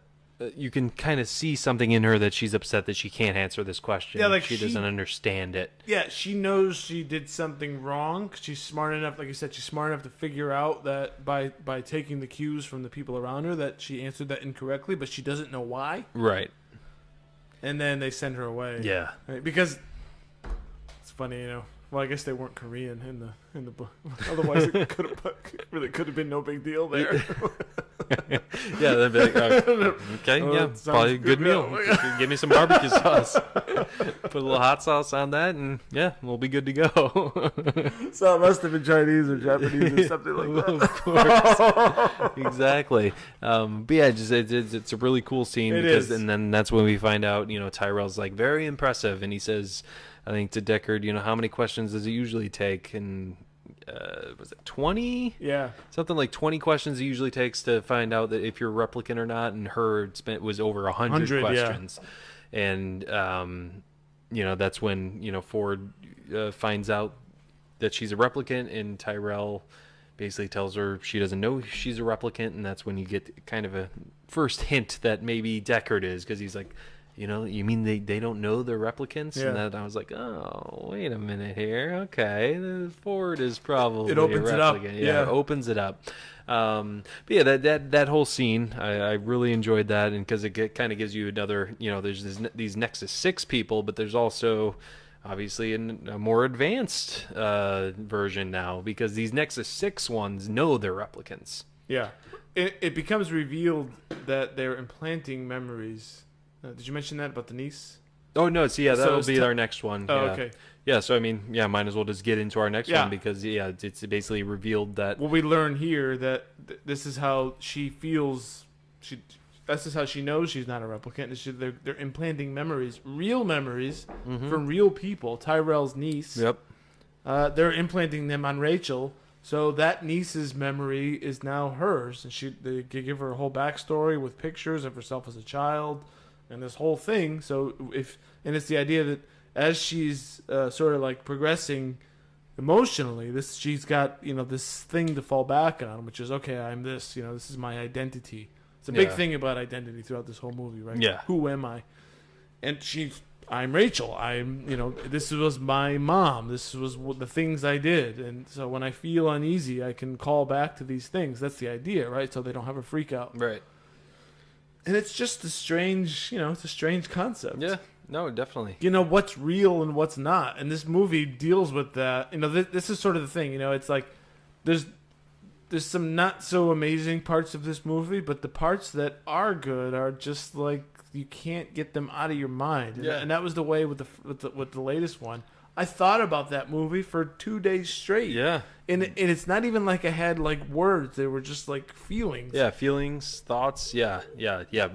you can kind of see something in her that she's upset that she can't answer this question. Yeah, like she doesn't understand it. Yeah, she knows she did something wrong. She's smart enough, like you said, she's smart enough to figure out that by taking the cues from the people around her that she answered that incorrectly, but she doesn't know why. Right. And then they send her away. Yeah. Right? Because it's funny, Well, I guess they weren't Korean in the book. Otherwise, it could have been no big deal there. Yeah, they'd be like, okay, probably a good meal. Give me some barbecue sauce. Put a little hot sauce on that, and we'll be good to go. So it must have been Chinese or Japanese or something like that. Of course, exactly. But yeah, it's a really cool scene and then that's when we find out, Tyrell's like very impressive, and he says, I think to Deckard, how many questions does it usually take? And was it 20? Yeah. Something like 20 questions it usually takes to find out that if you're a replicant or not. And her was over 100 questions. Yeah. And, that's when, Ford finds out that she's a replicant, and Tyrell basically tells her she doesn't know she's a replicant. And that's when you get kind of a first hint that maybe Deckard is, because he's like, you mean they don't know they're replicants? Yeah. And that I was like, oh, wait a minute here. Okay, Ford is probably it opens a replicant. It up. Yeah, it opens it up. But yeah, that whole scene, I really enjoyed that, and because it kind of gives you another, there's these Nexus 6 people, but there's also obviously a more advanced version now, because these Nexus 6 ones know they're replicants. Yeah, it becomes revealed that they're implanting memories. Did you mention that about the niece? Oh, no. So, that'll be our next one. Oh, yeah. Okay. Yeah, so, might as well just get into our next one, because, it's basically revealed that... Well, we learn here that this is how she feels. This is how she knows she's not a replicant. They're implanting memories, real memories, from real people. Tyrell's niece. Yep. They're implanting them on Rachel, so that niece's memory is now hers. And they give her a whole backstory with pictures of herself as a child. And this whole thing, and it's the idea that as she's sort of like progressing emotionally, she's got this thing to fall back on, which is, okay, I'm this, this is my identity. It's a big thing about identity throughout this whole movie, right? Yeah. Who am I? And I'm Rachel. This was my mom. This was the things I did, and so when I feel uneasy, I can call back to these things. That's the idea, right? So they don't have a freak out, right? And it's just a strange, it's a strange concept. Yeah, no, definitely. What's real and what's not. And this movie deals with that. This is sort of the thing, it's like there's some not so amazing parts of this movie, but the parts that are good are just like you can't get them out of your mind. Yeah. And that was the way with the latest one. I thought about that movie for 2 days straight. Yeah. And it's not even like I had like words. They were just like feelings. Yeah, feelings, thoughts. Yeah.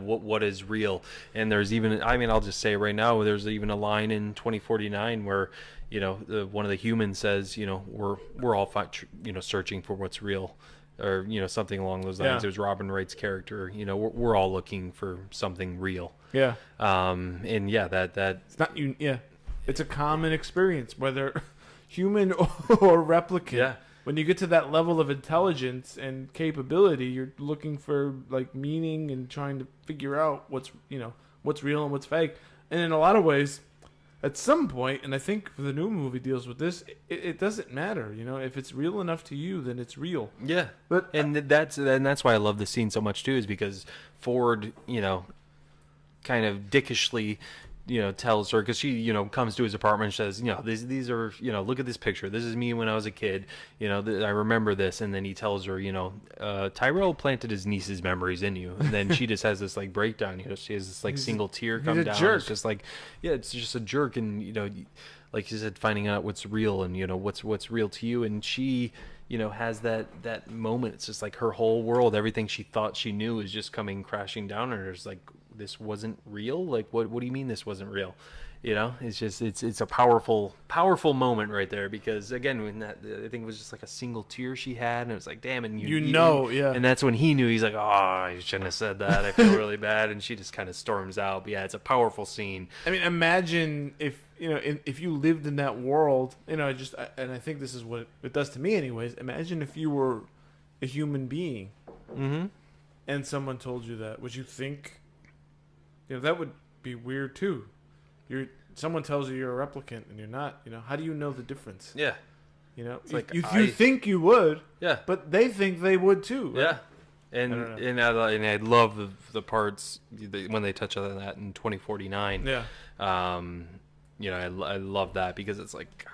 What is real? And there's even, I'll just say right now, there's even a line in 2049 where, one of the humans says, we're all searching for what's real, or something along those lines. There's Robin Wright's character. We're all looking for something real. Yeah. And yeah, that it's not you. Yeah. It's a common experience, whether human or replicant. Yeah. When you get to that level of intelligence and capability, you're looking for like meaning and trying to figure out what's real and what's fake. And in a lot of ways, at some point, and I think the new movie deals with this, it doesn't matter. If it's real enough to you, then it's real. Yeah. But that's why I love the scene so much too, is because Ford, kind of dickishly tells her, because she comes to his apartment and says, these are, look at this picture, this is me when I was a kid, I remember this. And then he tells her, Tyrell planted his niece's memories in you. And then she just has this like breakdown, she has this like single tear come down. Jerk. It's just like, it's just a jerk. And like you said, finding out what's real and what's real to you. And she has that moment. It's just like her whole world, everything she thought she knew is just coming crashing down on her. It's like, this wasn't real? Like, what do you mean this wasn't real? It's just, it's a powerful moment right there, because again, when that, I think it was just like a single tear she had, and it was like, damn, and yeah. And that's when he knew. He's like, oh, I shouldn't have said that. I feel really bad. And she just kind of storms out. But yeah, it's a powerful scene. Imagine if you lived in that world, and I think this is what it does to me anyways. Imagine if you were a human being, and someone told you that. Would you think that would be weird too. Someone tells you you're a replicant and you're not. How do you know the difference? Yeah. You think you would. Yeah. But they think they would too. Right? Yeah. And I love the parts when they touch on that in 2049. Yeah. I love that because it's like,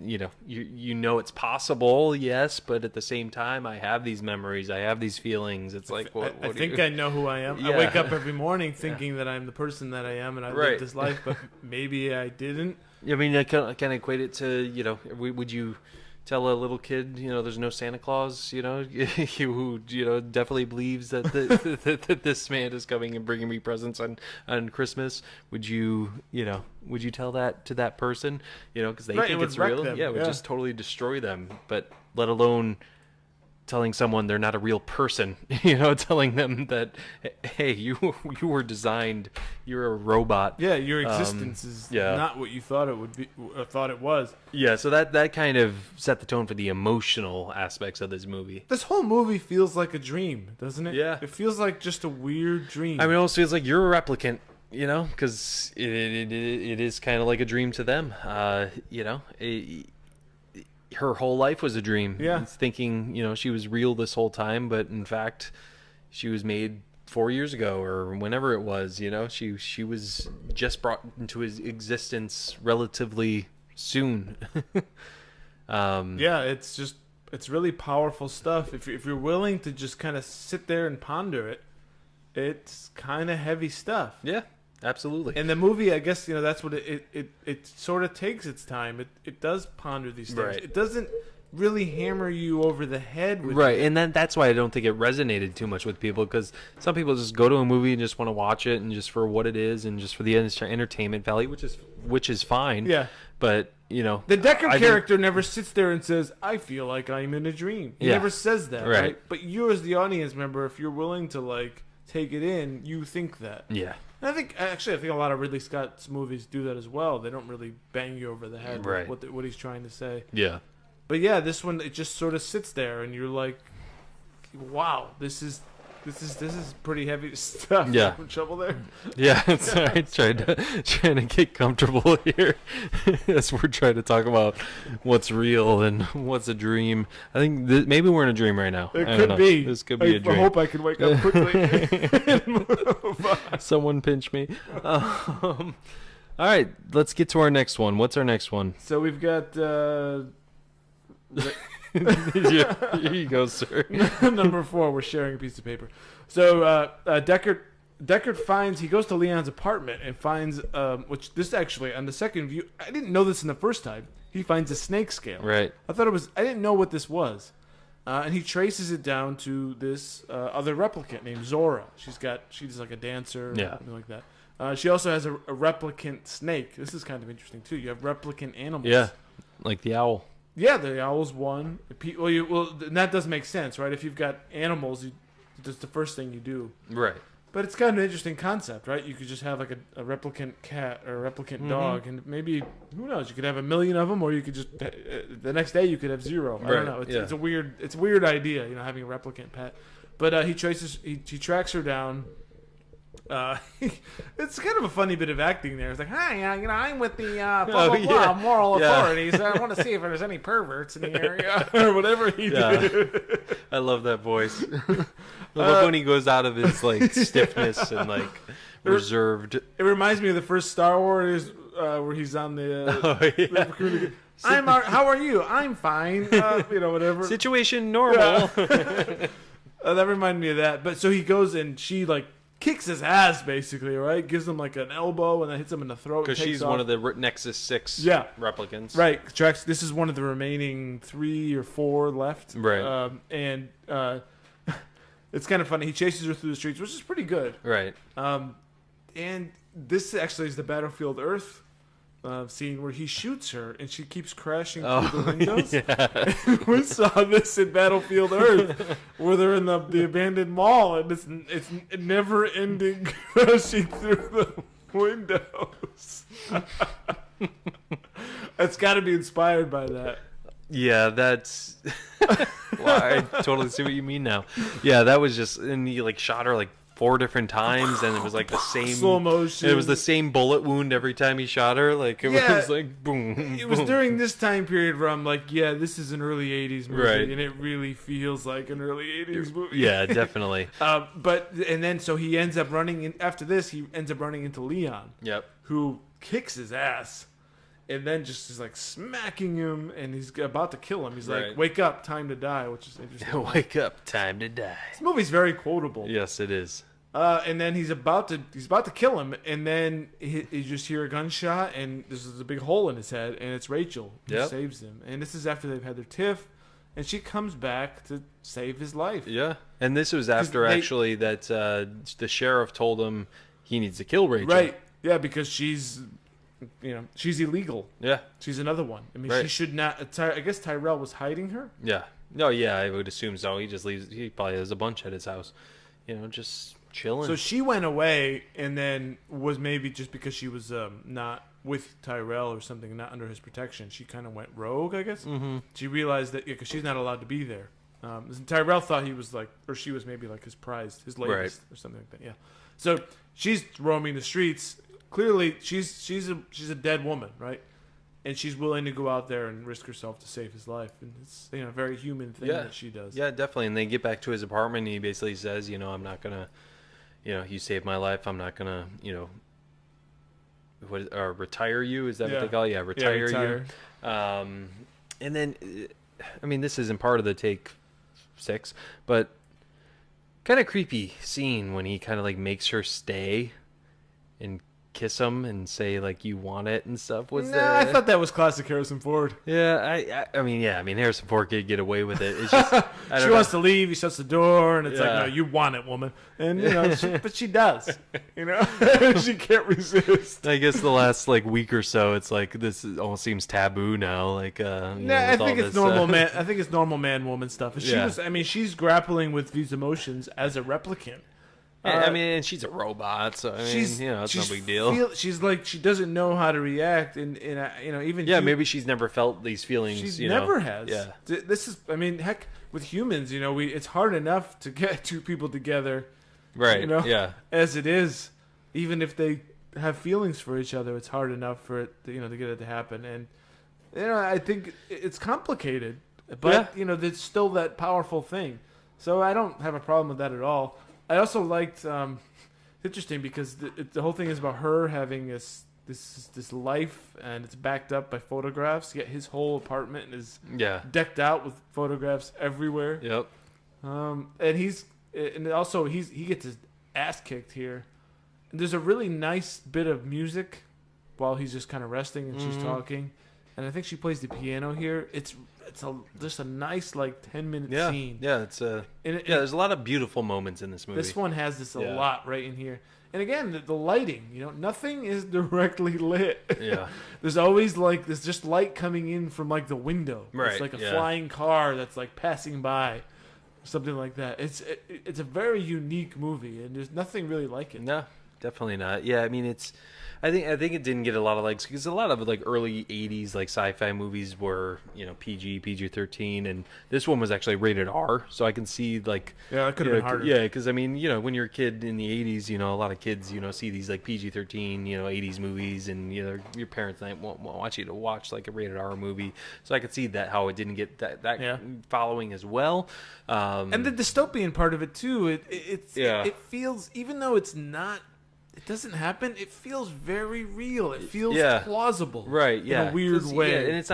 it's possible, yes, but at the same time, I have these memories, I have these feelings. It's like, I think I know who I am. Yeah. I wake up every morning thinking that I'm the person that I am, and I lived this life, but maybe I didn't. I mean, I kind of equate it to, would you tell a little kid, there's no Santa Claus, who, definitely believes that that this man is coming and bringing me presents on Christmas. Would you tell that to that person, because they think it's real? Them. Yeah, it would just totally destroy them. But let alone telling someone they're not a real person, telling them that, hey, you were designed, you're a robot. Yeah, your existence is not what you thought it would be, or thought it was. Yeah, so that kind of set the tone for the emotional aspects of this movie. This whole movie feels like a dream, doesn't it? Yeah. It feels like just a weird dream. I mean, it almost feels like you're a replicant, because it is kind of like a dream to them. Her whole life was a dream. Yeah. Thinking, she was real this whole time, but in fact, she was made 4 years ago or whenever it was, she was just brought into his existence relatively soon. It's really powerful stuff. If you're willing to just kind of sit there and ponder it, it's kind of heavy stuff. Yeah. Absolutely. And the movie, I guess, that's what it sort of takes its time. It does ponder these things. Right. It doesn't really hammer you over the head with right. it. And that's why I don't think it resonated too much with people, because some people just go to a movie and just want to watch it and just for what it is and just for the entertainment value, which is fine. Yeah. But, the Deckard character never sits there and says, I feel like I'm in a dream. He never says that, right? But you as the audience member, if you're willing to take it in, you think that. Yeah. And I think a lot of Ridley Scott's movies do that as well. They don't really bang you over the head with what he's trying to say. Yeah. But yeah, this one, it just sort of sits there, and you're like, "Wow, this is pretty heavy stuff." Yeah. I'm in trouble there. Yeah, it's all right. Trying to get comfortable here as we're trying to talk about what's real and what's a dream. I think maybe we're in a dream right now. It could be. This could be a dream. I hope I can wake up quickly and move on. Someone pinch me. All right, let's get to our next one. What's our next one? So we've got. Here you go, sir. Number 4, we're sharing a piece of paper. So Deckard he goes to Leon's apartment and finds, which this actually, on the second view, I didn't know this in the first time, he finds a snake scale. Right. I didn't know what this was. And he traces it down to this other replicant named Zora. She's like a dancer, something like that. She also has a replicant snake. This is kind of interesting, too. You have replicant animals. Yeah, like the owl. Yeah, the owl's one. And that does make sense, right? If you've got animals, that's the first thing you do. Right. But it's kind of an interesting concept, right? You could just have like a replicant cat or a replicant dog, and maybe, who knows, you could have 1 million of them, or you could just, the next day you could have 0. I don't know. It's a weird idea, having a replicant pet. But he tracks her down. It's kind of a funny bit of acting there. It's like, hi, I'm with the blah, blah, blah, moral authorities. I want to see if there's any perverts in the area or whatever he did. I love that voice. I love when he goes out of his stiffness and reserved. It reminds me of the first Star Wars where he's on the. How are you? I'm fine. Whatever. Situation normal. That reminded me of that. But so he goes and she kicks his ass, basically, right? Gives him an elbow and then hits him in the throat. Because she's one of the Nexus 6 replicants. Right. This is one of the remaining 3 or 4 left. Right. And it's kind of funny. He chases her through the streets, which is pretty good. Right. And this actually is the Battlefield Earth scene where he shoots her and she keeps crashing through the windows. Yeah. We saw this in Battlefield Earth where they're in the abandoned mall and it's never ending crashing through the windows. It's got to be inspired by that. Yeah, that's. Well, I totally see what you mean now. Yeah, that was just, and he shot her 4 different times, and it was like the same slow motion. It was the same bullet wound every time he shot her. Like it was like boom. It was during this time period where I'm like, yeah, this is an early '80s movie, right. and it really feels like an early '80s movie. Yeah, definitely. So he ends up running in. After this, he ends up running into Leon. Yep. Who kicks his ass. And then just is like smacking him, and he's about to kill him. He's like, "Wake up, time to die," which is interesting. Wake up, time to die. This movie's very quotable. Yes, it is. And then he's about to kill him, and then you just hear a gunshot, and there's a big hole in his head, and it's Rachel who saves him. And this is after they've had their tiff, and she comes back to save his life. Yeah, and this was after actually that the sheriff told him he needs to kill Rachel. Right? Yeah, because she's illegal. Yeah. She's another one. I mean, she should not. I guess Tyrell was hiding her. Yeah. No, yeah, I would assume so. He just leaves. He probably has a bunch at his house. Just chilling. So she went away, and then was maybe just because she was not with Tyrell or something, not under his protection. She kind of went rogue, I guess. Mm-hmm. She realized that because she's not allowed to be there. Tyrell thought he was like, or she was maybe like his prize, his latest, or something like that. Yeah. So she's roaming the streets. Clearly, she's a dead woman, right? And she's willing to go out there and risk herself to save his life, and it's a very human thing that she does. Yeah, definitely. And they get back to his apartment, and he basically says, I'm not gonna, you saved my life. I'm not gonna, retire you. Is that what they call it? Yeah, retire you. And then, I mean, this isn't part of the take 6, but kind of creepy scene when he kind of like makes her stay and kiss him and say like you want it and stuff. I thought that was classic Harrison Ford. Yeah, I mean Harrison Ford could get away with it. It's just she wants to leave. He shuts the door, and it's like, no, you want it, woman. And but she does. She can't resist. I guess the last week or so, it's like this almost seems taboo now. Like, I think it's normal man. I think it's normal man woman stuff. She was. I mean, she's grappling with these emotions as a replicant. And she's a robot, so it's no big deal. She's like, she doesn't know how to react, and even maybe she's never felt these feelings. She never has. Yeah, this is. I mean, heck, with humans, it's hard enough to get 2 people together, right? As it is, even if they have feelings for each other, it's hard enough for it, to get it to happen. And I think it's complicated, but there's still that powerful thing. So I don't have a problem with that at all. I also liked, interesting because the whole thing is about her having this life, and it's backed up by photographs. Yet his whole apartment is decked out with photographs everywhere. Yep. And he gets his ass kicked here. And there's a really nice bit of music while he's just kind of resting and she's talking, and I think she plays the piano here. It's just a nice 10-minute scene. Yeah, there's a lot of beautiful moments in this movie. This one has this a lot right in here. And again, the lighting, nothing is directly lit. Yeah. There's always there's just light coming in from the window. Right. It's like a flying car that's passing by, or something like that. It's a very unique movie, and there's nothing really like it. No, definitely not. Yeah, I mean I think it didn't get a lot of likes because a lot of early 80s sci-fi movies were PG-13, and this one was actually rated R, so I can see that could have been harder. Yeah, because I mean when you're a kid in the 80s, a lot of kids see these PG-13 80s movies, and your parents won't want you to watch a rated R movie, so I could see that how it didn't get that following as well. And the dystopian part of it too. It feels, even though it doesn't happen, it feels very real. It feels plausible, right? Yeah, in a weird way. Yeah, and it's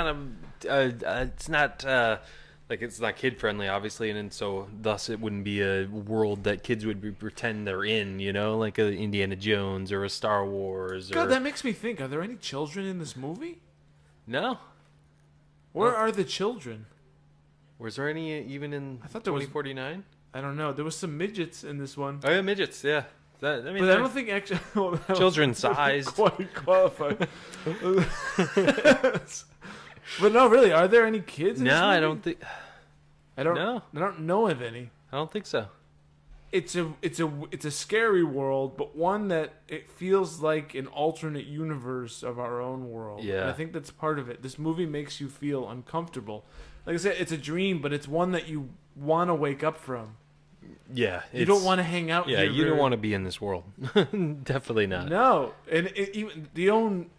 not kid friendly, obviously, and so thus it wouldn't be a world that kids would pretend they're in. Like a Indiana Jones or a Star Wars. God, that makes me think: are there any children in this movie? No. Where are the children? Was there any even in? I thought there 2049? I don't know. There was some midgets in this one. Oh yeah, midgets. Yeah. But I don't think actually children sized quite qualified. But no, really, are there any kids? No, I don't think. I don't know of any. I don't think so. It's a scary world, but one that it feels like an alternate universe of our own world. Yeah, and I think that's part of it. This movie makes you feel uncomfortable. Like I said, it's a dream, but it's one that you want to wake up from. Yeah, you don't want to hang out. Yeah, here you don't want to be in this world. Definitely not. No, and even the own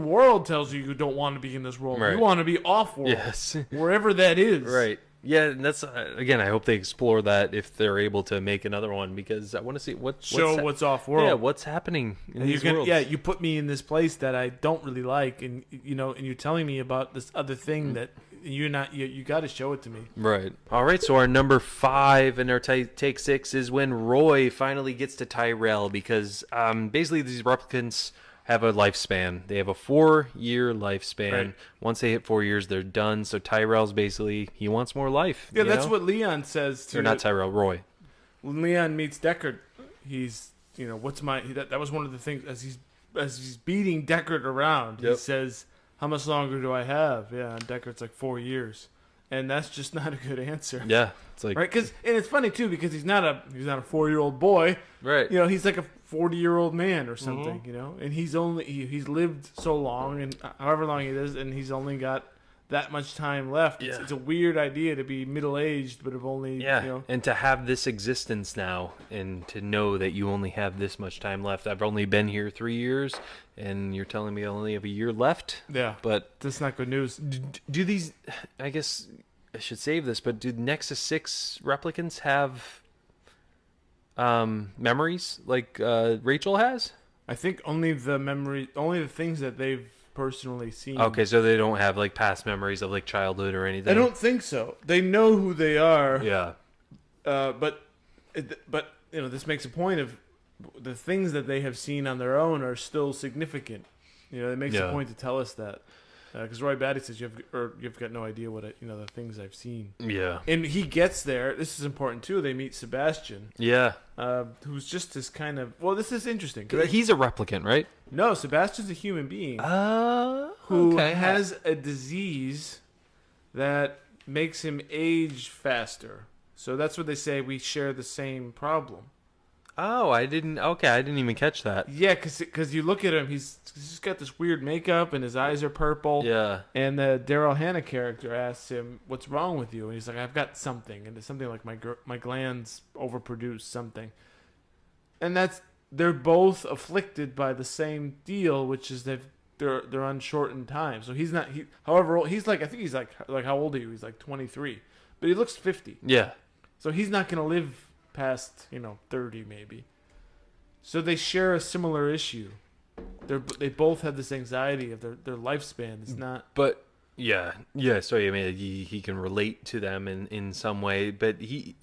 world tells you don't want to be in this world. Right. You want to be off world. Yes, wherever that is. Right. Yeah, and that's again. I hope they explore that if they're able to make another one, because I want to see what's off world. Yeah, what's happening in these worlds. Yeah, you put me in this place that I don't really like, and and you're telling me about this other thing that you got to show it to me. Right. All right. So our number 5 in our take 6 is when Roy finally gets to Tyrell, because basically these replicants have a lifespan. They have a 4-year lifespan. Right. Once they hit 4 years, they're done. So Tyrell's basically, he wants more life. Yeah, that's what Leon says to... Or not Tyrell, Roy. When Leon meets Deckard, he's, what's my... That was one of the things, as he's beating Deckard around, he says, how much longer do I have? Yeah, and Deckard's like 4 years. And that's just not a good answer. Yeah. It's like... Right? And it's funny, too, because he's not a 4-year-old boy. Right. He's like a 40-year-old man or something, and he's lived so long, and however long it is, and he's only got that much time left. Yeah. It's a weird idea to be middle-aged, but have only, and to have this existence now, and to know that you only have this much time left. I've only been here 3 years, and you're telling me I only have a year left? Yeah, but that's not good news. Do these, I guess I should save this, but do Nexus 6 replicants have memories like Rachel has? I think only the things that they've personally seen. Okay, so they don't have like past memories of like childhood or anything. I don't think so. They know who they are. Yeah. But this makes a point of the things that they have seen on their own are still significant. It makes a point to tell us that. Because Roy Batty says you've got no idea what the things I've seen. Yeah, and he gets there. This is important too. They meet Sebastian. Yeah, who's just this kind of. Well, this is interesting. He's a replicant, right? No, Sebastian's a human being. Who has a disease that makes him age faster. So that's what they say. We share the same problem. Oh, I didn't even catch that. Yeah, because you look at him, he's got this weird makeup and his eyes are purple. Yeah. And the Daryl Hannah character asks him, "What's wrong with you?" And he's like, "I've got something," and it's something like my glands overproduce something. And they're both afflicted by the same deal, which is that they're on shortened time. So he's not. However, he's like, I think he's like how old are you? He's like 23, but he looks 50. Yeah. So he's not gonna live past 30 maybe. So they share a similar issue. They both have this anxiety of their lifespan. It's not. But yeah. So I mean, he can relate to them in some way. But he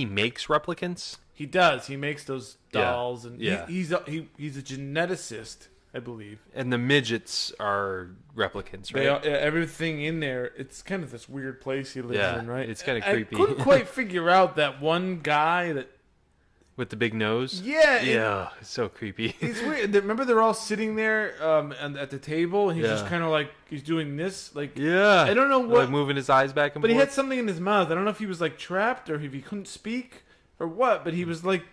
makes replicants. He does. He makes those dolls, and he's a geneticist, I believe. And the midgets are replicants, right? Everything in there. It's kind of this weird place he lives in, right? It's kind of creepy. I couldn't quite figure out that one guy that. With the big nose? Yeah. It's so creepy. It's weird. Remember they're all sitting there at the table, and he's just kind of like, he's doing this. Like, I don't know what. Like moving his eyes back and forth. But he had something in his mouth. I don't know if he was like trapped or if he couldn't speak or what, but he was like,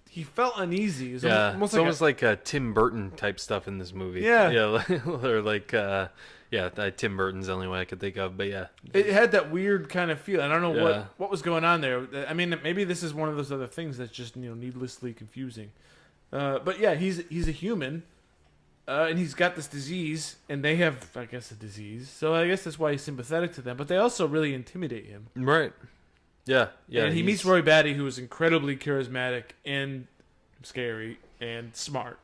he felt uneasy. It was almost like Tim Burton type stuff in this movie. Yeah. Or like, Tim Burton's the only one I could think of, but yeah. It had that weird kind of feel. I don't know what was going on there. I mean, maybe this is one of those other things that's just, needlessly confusing. But yeah, he's a human, and he's got this disease, and they have, I guess, a disease. So I guess that's why he's sympathetic to them, but they also really intimidate him. Right. Yeah. And he meets Roy Batty, who is incredibly charismatic and scary and smart.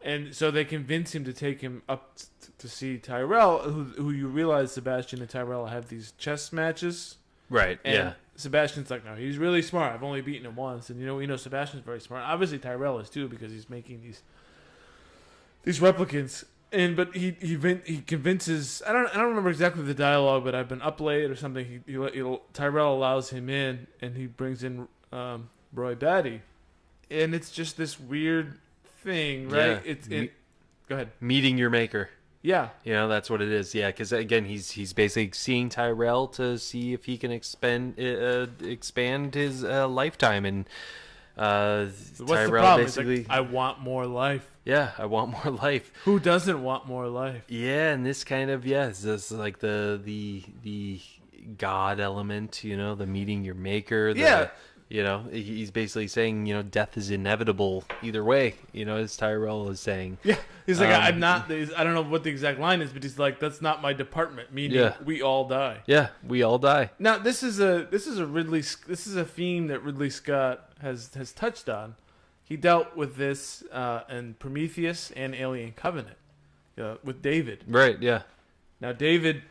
And so they convince him to take him up to see Tyrell, who you realize Sebastian and Tyrell have these chess matches. Right, and Sebastian's like, no, he's really smart. I've only beaten him once. And, Sebastian's very smart. Obviously, Tyrell is, too, because he's making these replicants. But he convinces... I don't remember exactly the dialogue, but I've been up late or something. Tyrell allows him in, and he brings in Roy Batty. And it's just this weird thing, right? Go ahead. Meeting your maker. Yeah. That's what it is. Yeah, because again, he's basically seeing Tyrell to see if he can expand his lifetime, and what's Tyrell the problem? basically, like, I want more life. Yeah, I want more life. Who doesn't want more life? Yeah, and this kind of it's just like the God element, the meeting your maker. He's basically saying, death is inevitable either way, as Tyrell is saying. Yeah, he's like, I'm not, I don't know what the exact line is, but he's like, that's not my department, meaning we all die. Yeah, we all die. Now, this is a theme that Ridley Scott has touched on. He dealt with this in Prometheus and Alien Covenant with David. Right, yeah. Now, David,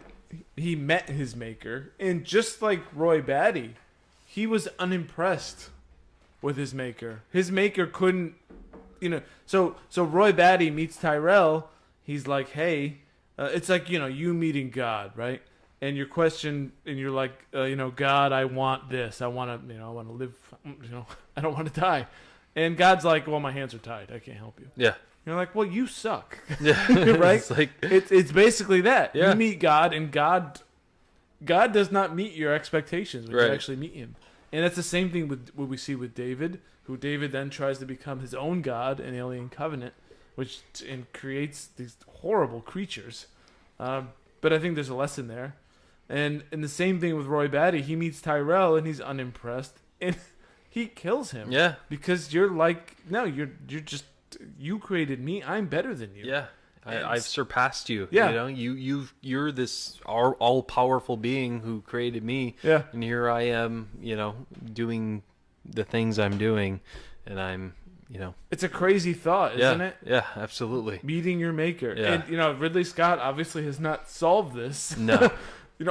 he met his maker, and just like Roy Batty, he was unimpressed with his maker. His maker couldn't, So Roy Batty meets Tyrell. He's like, hey, it's like, you meeting God, right? And your question, and you're like, God, I want this. I want to, I want to live. I don't want to die. And God's like, well, my hands are tied. I can't help you. Yeah. You're like, well, you suck. Yeah. Right? It's basically that. Yeah. You meet God, and God does not meet your expectations when you actually meet him. And that's the same thing with what we see with David, who David then tries to become his own God in Alien Covenant, and creates these horrible creatures. But I think there's a lesson there. And the same thing with Roy Batty. He meets Tyrell, and he's unimpressed. And he kills him. Yeah. Because you're like, no, you're just, you created me. I'm better than you. Yeah. I've surpassed you. Yeah. You're this all powerful being who created me. Yeah. And here I am, doing the things I'm doing, and I'm, It's a crazy thought, isn't it? Yeah, absolutely. Meeting your maker. Yeah. And Ridley Scott obviously has not solved this. No.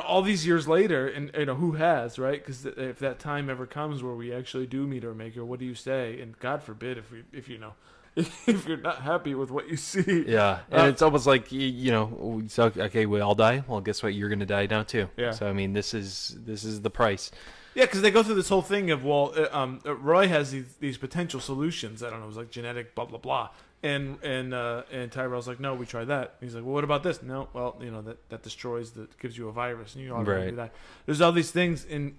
All these years later, and who has, right? Because if that time ever comes where we actually do meet our maker, what do you say? And God forbid if you're not happy with what you see. Yeah, and it's almost like so, okay, we all die. Well, guess what? You're gonna die now too. Yeah. So I mean, this is the price. Yeah, because they go through this whole thing of Roy has these potential solutions. I don't know, it was like genetic blah blah blah, and Tyrell's like, no, we tried that. And he's like, well, what about this? No, well, that destroys gives you a virus, and you automatically die. There's all these things, and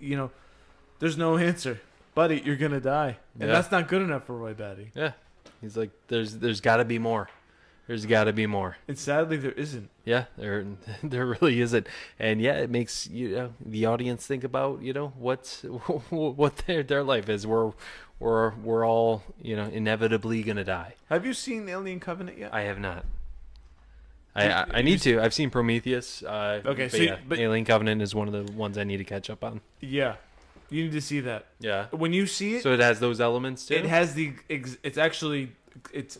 there's no answer, buddy. You're gonna die, and that's not good enough for Roy Batty. Yeah. He's like, there's got to be more. There's got to be more. And sadly, there isn't. Yeah, there really isn't. And yeah, it makes the audience think about what their life is. We're all inevitably gonna die. Have you seen Alien Covenant yet? I have not. I need to. I've seen Prometheus. Okay, but Alien Covenant is one of the ones I need to catch up on. Yeah. You need to see that. Yeah. When you see it, so it has those elements too. It has it's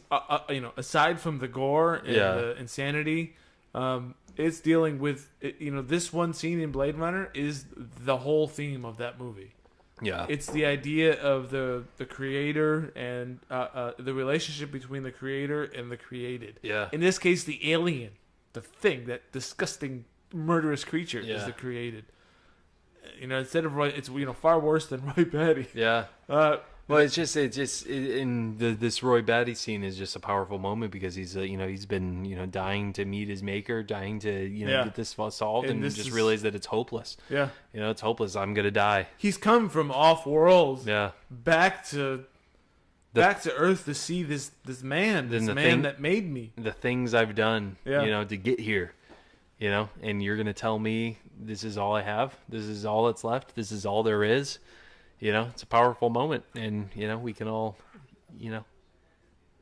aside from the gore and the insanity, it's dealing with this one scene in Blade Runner is the whole theme of that movie. Yeah. It's the idea of the creator and the relationship between the creator and the created. Yeah. In this case, the alien, the thing, that disgusting murderous creature is the created. Instead of Roy, it's far worse than Roy Batty. Yeah. Well, it's just in this Roy Batty scene is just a powerful moment because he's he's been dying to meet his maker, dying to get this solved, and just realize that it's hopeless. Yeah. It's hopeless. I'm gonna die. He's come from off world. Yeah. Back to Earth to see this man that made me. The things I've done. Yeah. To get here. And you're gonna tell me this is all I have, this is all that's left, this is all there is. It's a powerful moment, and we can all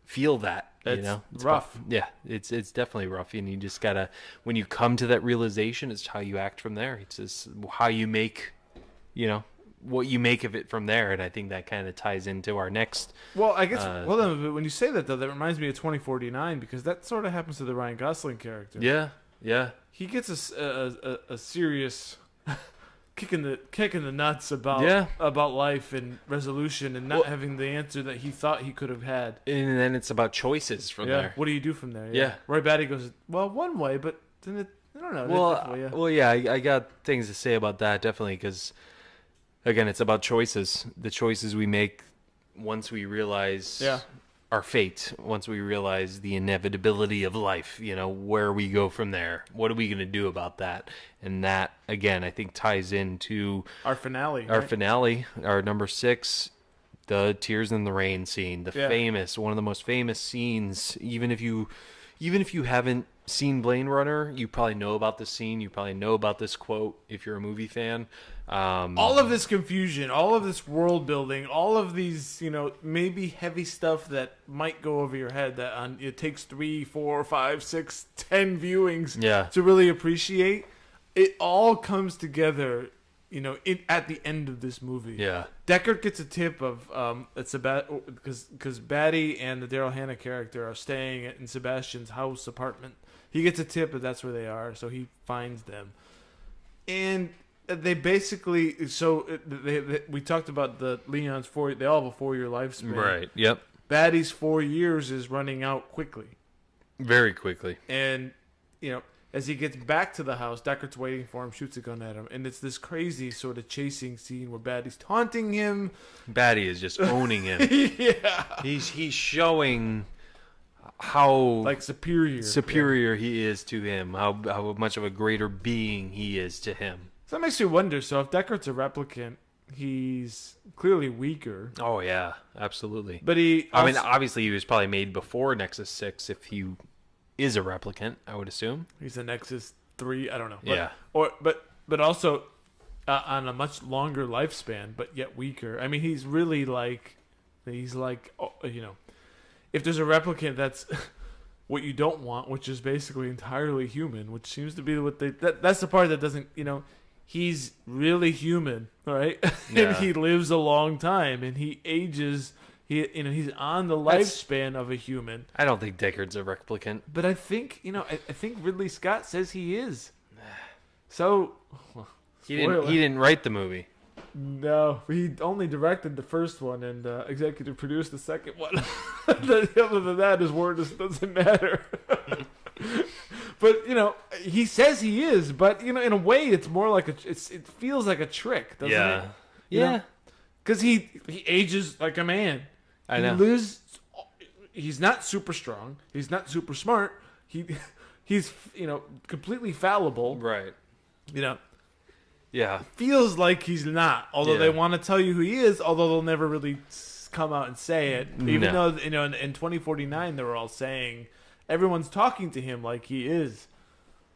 feel that. It's rough. It's definitely rough, and you just gotta, when you come to that realization, it's how you act from there. It's just how you make what you make of it from there, and I think that kind of ties into our next. Well, I guess. When you say that, though, that reminds me of 2049, because that sort of happens to the Ryan Gosling character. Yeah. He gets a serious kick in the nuts about life and resolution and not having the answer that he thought he could have had. And then it's about choices from there. What do you do from there? Yeah. Roy Batty goes, well, one way, but then I don't know. I got things to say about that, definitely, because again, it's about choices. The choices we make once we realize our fate, once we realize the inevitability of life, where we go from there. What are we going to do about that? And that, again, I think ties into our finale. Our number 6, the Tears in the Rain scene, one of the most famous scenes. Even if you even if you haven't seen Blade Runner, you probably know about this scene. You probably know about this quote if you're a movie fan. All of this confusion, all of this world building, all of these, maybe heavy stuff that might go over your head that it takes 3, 4, 5, 6, 10 viewings to really appreciate. It all comes together, at the end of this movie. Yeah. Deckard gets a tip of because Batty and the Daryl Hannah character are staying in Sebastian's house apartment. He gets a tip that that's where they are, so he finds them. And they basically, we talked about the Leon's they all have a 4-year lifespan. Right, yep. Batty's 4 years is running out quickly. Very quickly. And, as he gets back to the house, Deckard's waiting for him, shoots a gun at him, and it's this crazy sort of chasing scene where Batty's taunting him. Batty is just owning him. Yeah. He's showing how superior he is to him, how much of a greater being he is to him. So that makes me wonder, so if Deckard's a replicant, he's clearly weaker. Oh yeah, absolutely. But obviously he was probably made before Nexus 6 if he is a replicant, I would assume. He's a Nexus 3, I don't know. Yeah. But also on a much longer lifespan, but yet weaker. I mean, he's really if there's a replicant that's what you don't want, which is basically entirely human, which seems to be what that's the part that doesn't, he's really human, right? Yeah. And he lives a long time and he ages. He's on the lifespan of a human. I don't think Deckard's a replicant. But I think, I think Ridley Scott says he is. So he didn't write the movie. No, he only directed the first one and executive produced the second one. Other than that, his word doesn't matter. But he says he is, but in a way, it's more like it feels like a trick, doesn't it? Yeah. Because he ages like a man. I know. He's not super strong. He's not super smart. He's completely fallible. Right. Yeah. Feels like he's not. Although they want to tell you who he is, although they'll never really come out and say it. Even though in 2049 they were all saying everyone's talking to him like he is.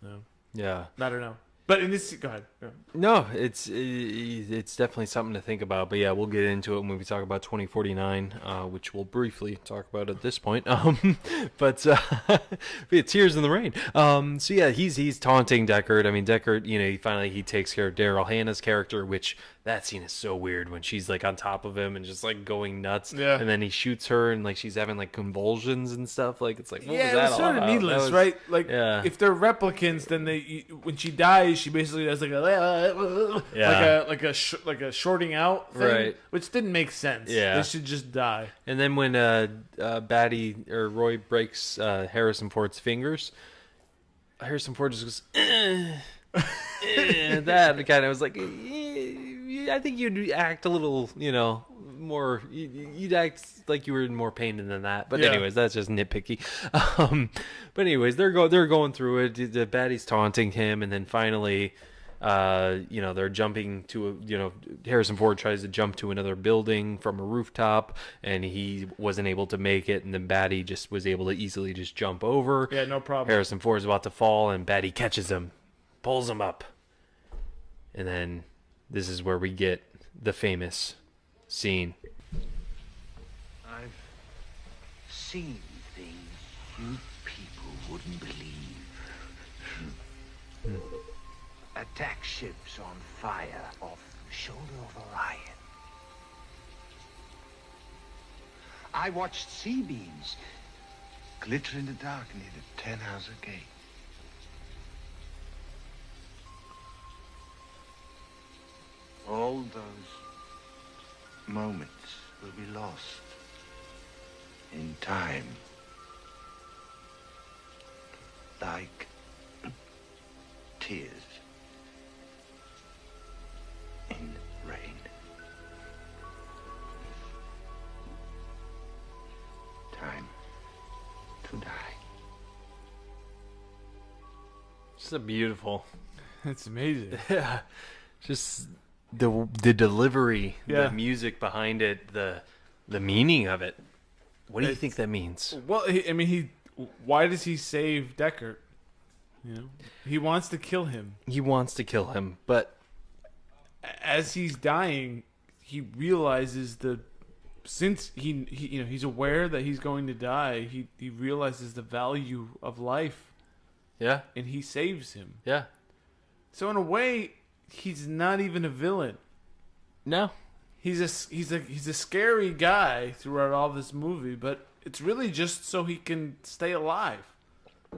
No. Yeah. I don't know. But in this, go ahead. Yeah. No, it's definitely something to think about. But yeah, we'll get into it when we talk about 2049, which we'll briefly talk about at this point. But Tears in the Rain. So yeah, he's taunting Deckard. I mean, Deckard, he takes care of Daryl Hannah's character, which that scene is so weird when she's like on top of him and just like going nuts. Yeah. And then he shoots her and like she's having like convulsions and stuff. Like it's like, what was that it was sort of needless, right? Like if they're replicants, then when she dies, she basically does like a shorting out thing, right? Which didn't make sense. Yeah, they should just die. And then when Batty or Roy breaks Harrison Ford's fingers, Harrison Ford just goes, that kind of was like, I think you'd act a little, more. You'd act like you were in more pain than that. But anyways, that's just nitpicky. But anyways, they're going through it. The Batty's taunting him, and then finally, they're jumping to Harrison Ford tries to jump to another building from a rooftop, and he wasn't able to make it, and then Batty just was able to easily just jump over. Yeah, no problem. Harrison Ford's about to fall, and Batty catches him, pulls him up, and then this is where we get the famous scene. I've seen things you people wouldn't believe. Attack ships on fire off the shoulder of Orion. I watched sea beams glitter in the dark near the 10-houser gate. All those moments will be lost in time. Like tears in rain. Time to die. Just a beautiful. That's amazing. Yeah, just the delivery, yeah. The music behind it, the meaning of it. What do you think that means? Well, he why does he save Deckard? You know, he wants to kill him. He wants to kill him, but as he's dying, he realizes since he's aware that he's going to die, he realizes the value of life. Yeah. And he saves him. Yeah. So in a way, he's not even a villain. No. He's a scary guy throughout all this movie, but it's really just so he can stay alive.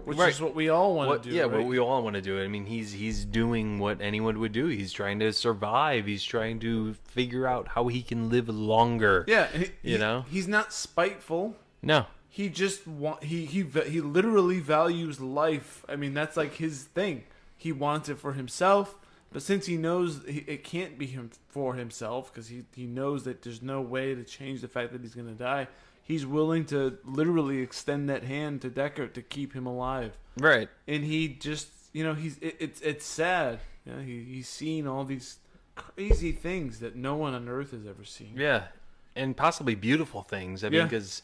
Which is what we all want to do. Yeah, right? what we all want to do. I mean, he's doing what anyone would do. He's trying to survive. He's trying to figure out how he can live longer. Yeah, he's not spiteful. No, he just he literally values life. I mean, that's like his thing. He wants it for himself, but since he knows it can't be for himself, because he knows that there's no way to change the fact that he's going to die. He's willing to literally extend that hand to Deckard to keep him alive. Right. And he just, it's sad. You know, he's seen all these crazy things that no one on Earth has ever seen. Yeah. And possibly beautiful things. I mean, because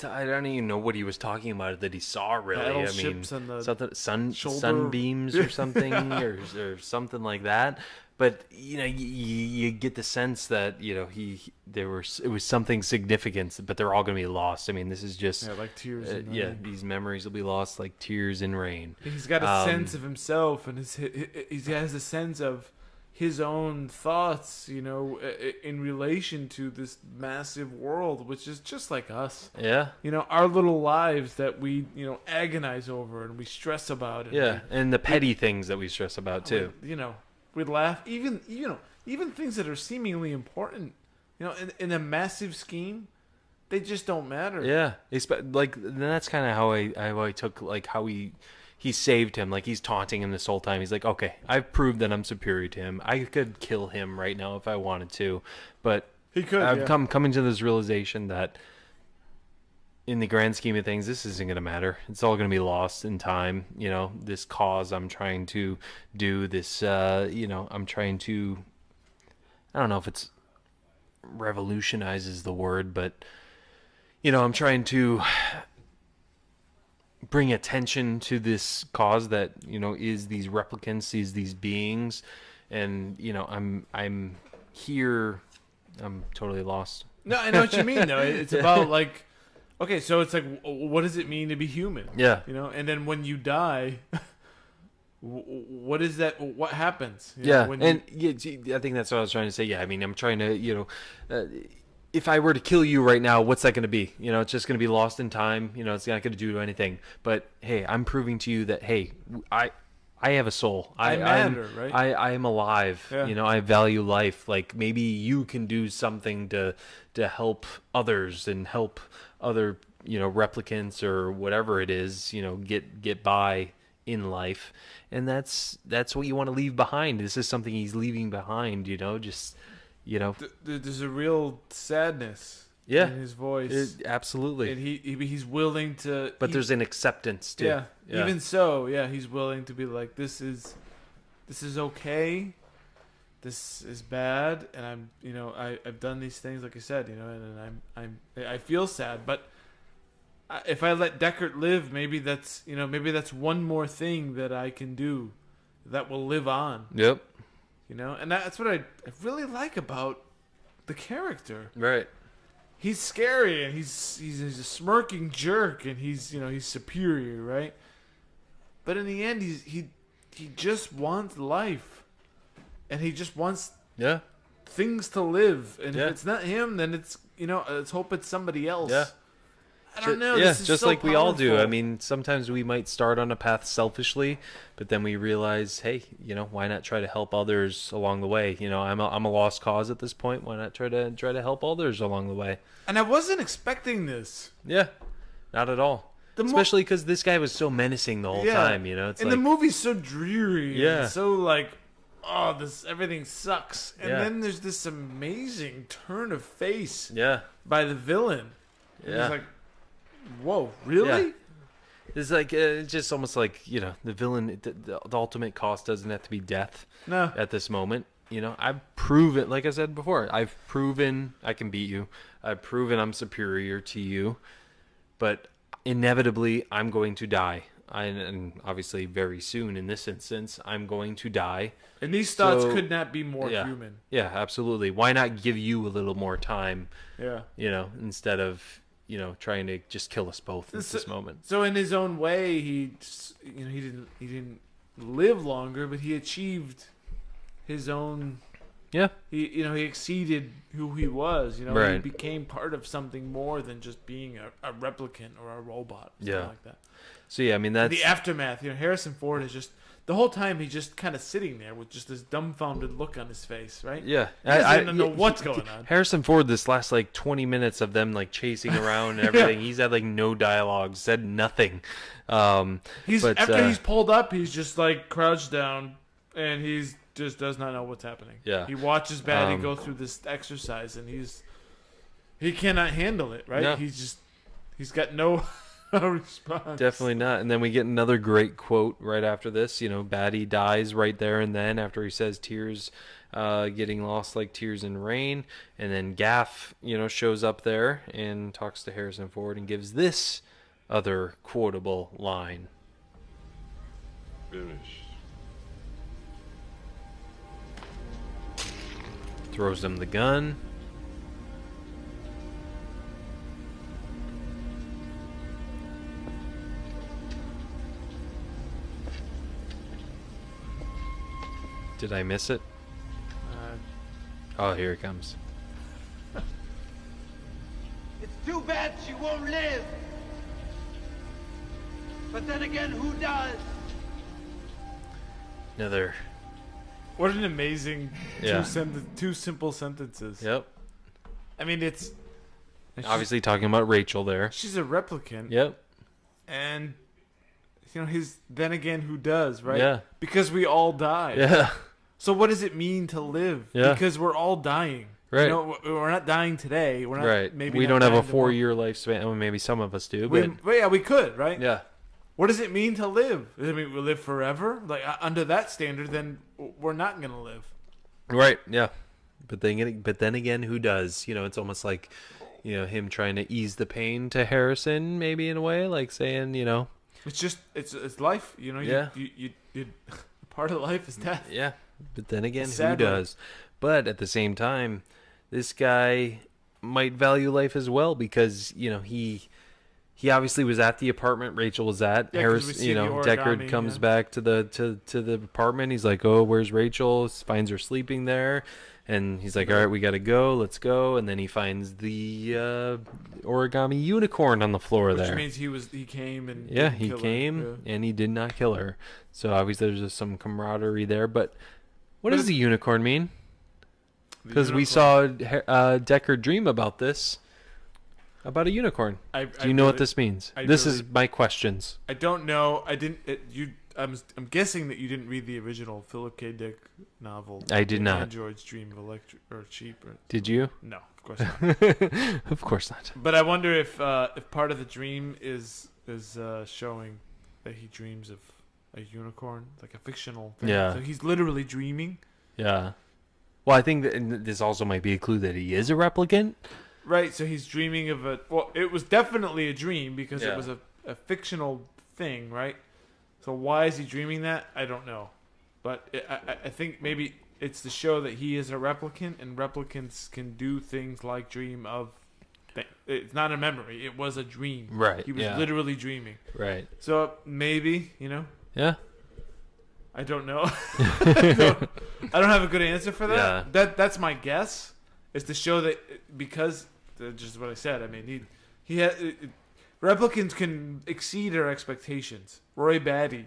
I don't even know what he was talking about that he saw, really. Battleships and the sunbeams or something, or something like that. But you get the sense that it was something significant, but they're all going to be lost. I mean, this is just like tears. In rain. These memories will be lost like tears in rain. He's got a sense of himself, and he has a sense of his own thoughts, in relation to this massive world, which is just like us. Yeah. Our little lives that we agonize over and we stress about. And the petty things that we stress about too. We laugh, even things that are seemingly important, in a massive scheme, they just don't matter. Yeah, that's kind of how I took how he saved him. Like, he's taunting him this whole time. He's like, okay, I've proved that I'm superior to him. I could kill him right now if I wanted to, but I've coming to this realization that in the grand scheme of things, this isn't going to matter. It's all going to be lost in time. This cause I'm trying to do, this, I'm trying to, I don't know if it's revolutionize is the word, but, I'm trying to bring attention to this cause that, is these replicants, these beings. And, I'm here. I'm totally lost. No, I know what you mean, though. It's about, like, okay, so it's like, what does it mean to be human? Yeah. And then when you die, what is that? What happens? I think that's what I was trying to say. Yeah, I mean, I'm trying to, if I were to kill you right now, what's that going to be? It's just going to be lost in time. It's not going to do anything. But, hey, I'm proving to you that, hey, I have a soul. I matter, right? I am alive. Yeah. I value life. Like, maybe you can do something to help others and help other, replicants or whatever it is, get by in life. And that's what you want to leave behind. This is something he's leaving behind, just, There's a real sadness in his voice. Absolutely. And he's willing to... But there's an acceptance, too. Yeah. Even so, he's willing to be like, this is okay. This is bad, and I'm, I've done these things, like I said, and I feel sad, but if I let Deckard live, maybe that's one more thing that I can do that will live on. Yep. And that's what I really like about the character. Right. He's scary, and he's a smirking jerk, and he's superior, right? But in the end, he just wants life. And he just wants things to live. And if it's not him, then it's, let's hope it's somebody else. Yeah. I don't know. Yeah, this is just so like we all do. powerful. I mean, sometimes we might start on a path selfishly, but then we realize, hey, why not try to help others along the way? I'm a lost cause at this point. Why not try to help others along the way? And I wasn't expecting this. Yeah, not at all. Especially because this guy was so menacing the whole time. It's and like, the movie's so dreary. Yeah. And so like, everything sucks. And then there's this amazing turn of face. Yeah. By the villain. And Yeah. It's like, whoa, really? Yeah. It's like it's just almost like the villain. The ultimate cost doesn't have to be death. No. At this moment, I've proven, like I said before, I've proven I can beat you. I've proven I'm superior to you, but inevitably, I'm going to die. And obviously very soon in this instance, I'm going to die. And these thoughts could not be more human. Yeah, absolutely. Why not give you a little more time? Yeah. Instead of, trying to just kill us both at this moment. So in his own way, he didn't live longer, but he achieved his own. Yeah. He exceeded who he was. Right. He became part of something more than just being a replicant or a robot. Or something like that. So yeah, I mean that's the aftermath. Harrison Ford is just the whole time he's just kind of sitting there with just this dumbfounded look on his face, right? Yeah, I don't know what's going on. Harrison Ford, this last 20 minutes of them chasing around and everything, he's had no dialogue, said nothing. After he's pulled up, he's just crouched down, and he's just does not know what's happening. Yeah, he watches Batty go through this exercise, and he cannot handle it. Right? Yeah. He's got no response. Definitely not. And then we get another great quote right after this. Batty dies right there and then after he says tears getting lost like tears in rain. And then Gaff, shows up there and talks to Harrison Ford and gives this other quotable line. Finished. Throws him the gun. Did I miss it? Oh, here it comes. It's too bad she won't live. But then again, who does? Another. What an amazing two simple sentences. Yep. I mean, it's obviously talking about Rachel there. She's a replicant. Yep. And his then again, who does, right? Yeah. Because we all die. Yeah. So what does it mean to live? Yeah. Because we're all dying. Right. We're not dying today. We're not. Right. Maybe we not don't have a tomorrow. 4-year lifespan. Well, maybe some of us do. But we could, right? Yeah. What does it mean to live? Does it mean we live forever? Under that standard, then we're not going to live. Right. Yeah. But then again, who does? It's almost like, him trying to ease the pain to Harrison, maybe in a way, saying, It's just it's life. Yeah. You part of life is death. Yeah. But then again, who does? But at the same time, this guy might value life as well because he obviously was at the apartment Rachel was at. Yeah, Deckard comes back to the apartment. He's like, "Oh, where's Rachel?" Finds her sleeping there, and he's like, "All right, we got to go. Let's go." And then he finds the origami unicorn on the floor there. Which means he came and he came and he did not kill her. So obviously there's just some camaraderie there. But what does the unicorn mean? Because we saw Deckard dream about this. About a unicorn. Do you know what this means? This is my questions. I don't know. I didn't. I'm guessing that you didn't read the original Philip K. Dick novel. I did not. Android's Dream of Electric or Cheap. Did you? No, of course not. Of course not. But I wonder if part of the dream is showing that he dreams of a unicorn, like a fictional thing. Yeah. So he's literally dreaming. Yeah. Well, I think that this also might be a clue that he is a replicant. Right, so he's dreaming of it was definitely a dream because it was a fictional thing, right? So why is he dreaming that? I don't know. But I think maybe it's to show that he is a replicant, and replicants can do things like dream of things. It's not a memory. It was a dream. Right, He was literally dreaming. Right. So maybe, Yeah. I don't know. I don't have a good answer for that. Yeah. That's my guess. Is to show that because just what I said. I mean, he had replicants can exceed our expectations. Roy Batty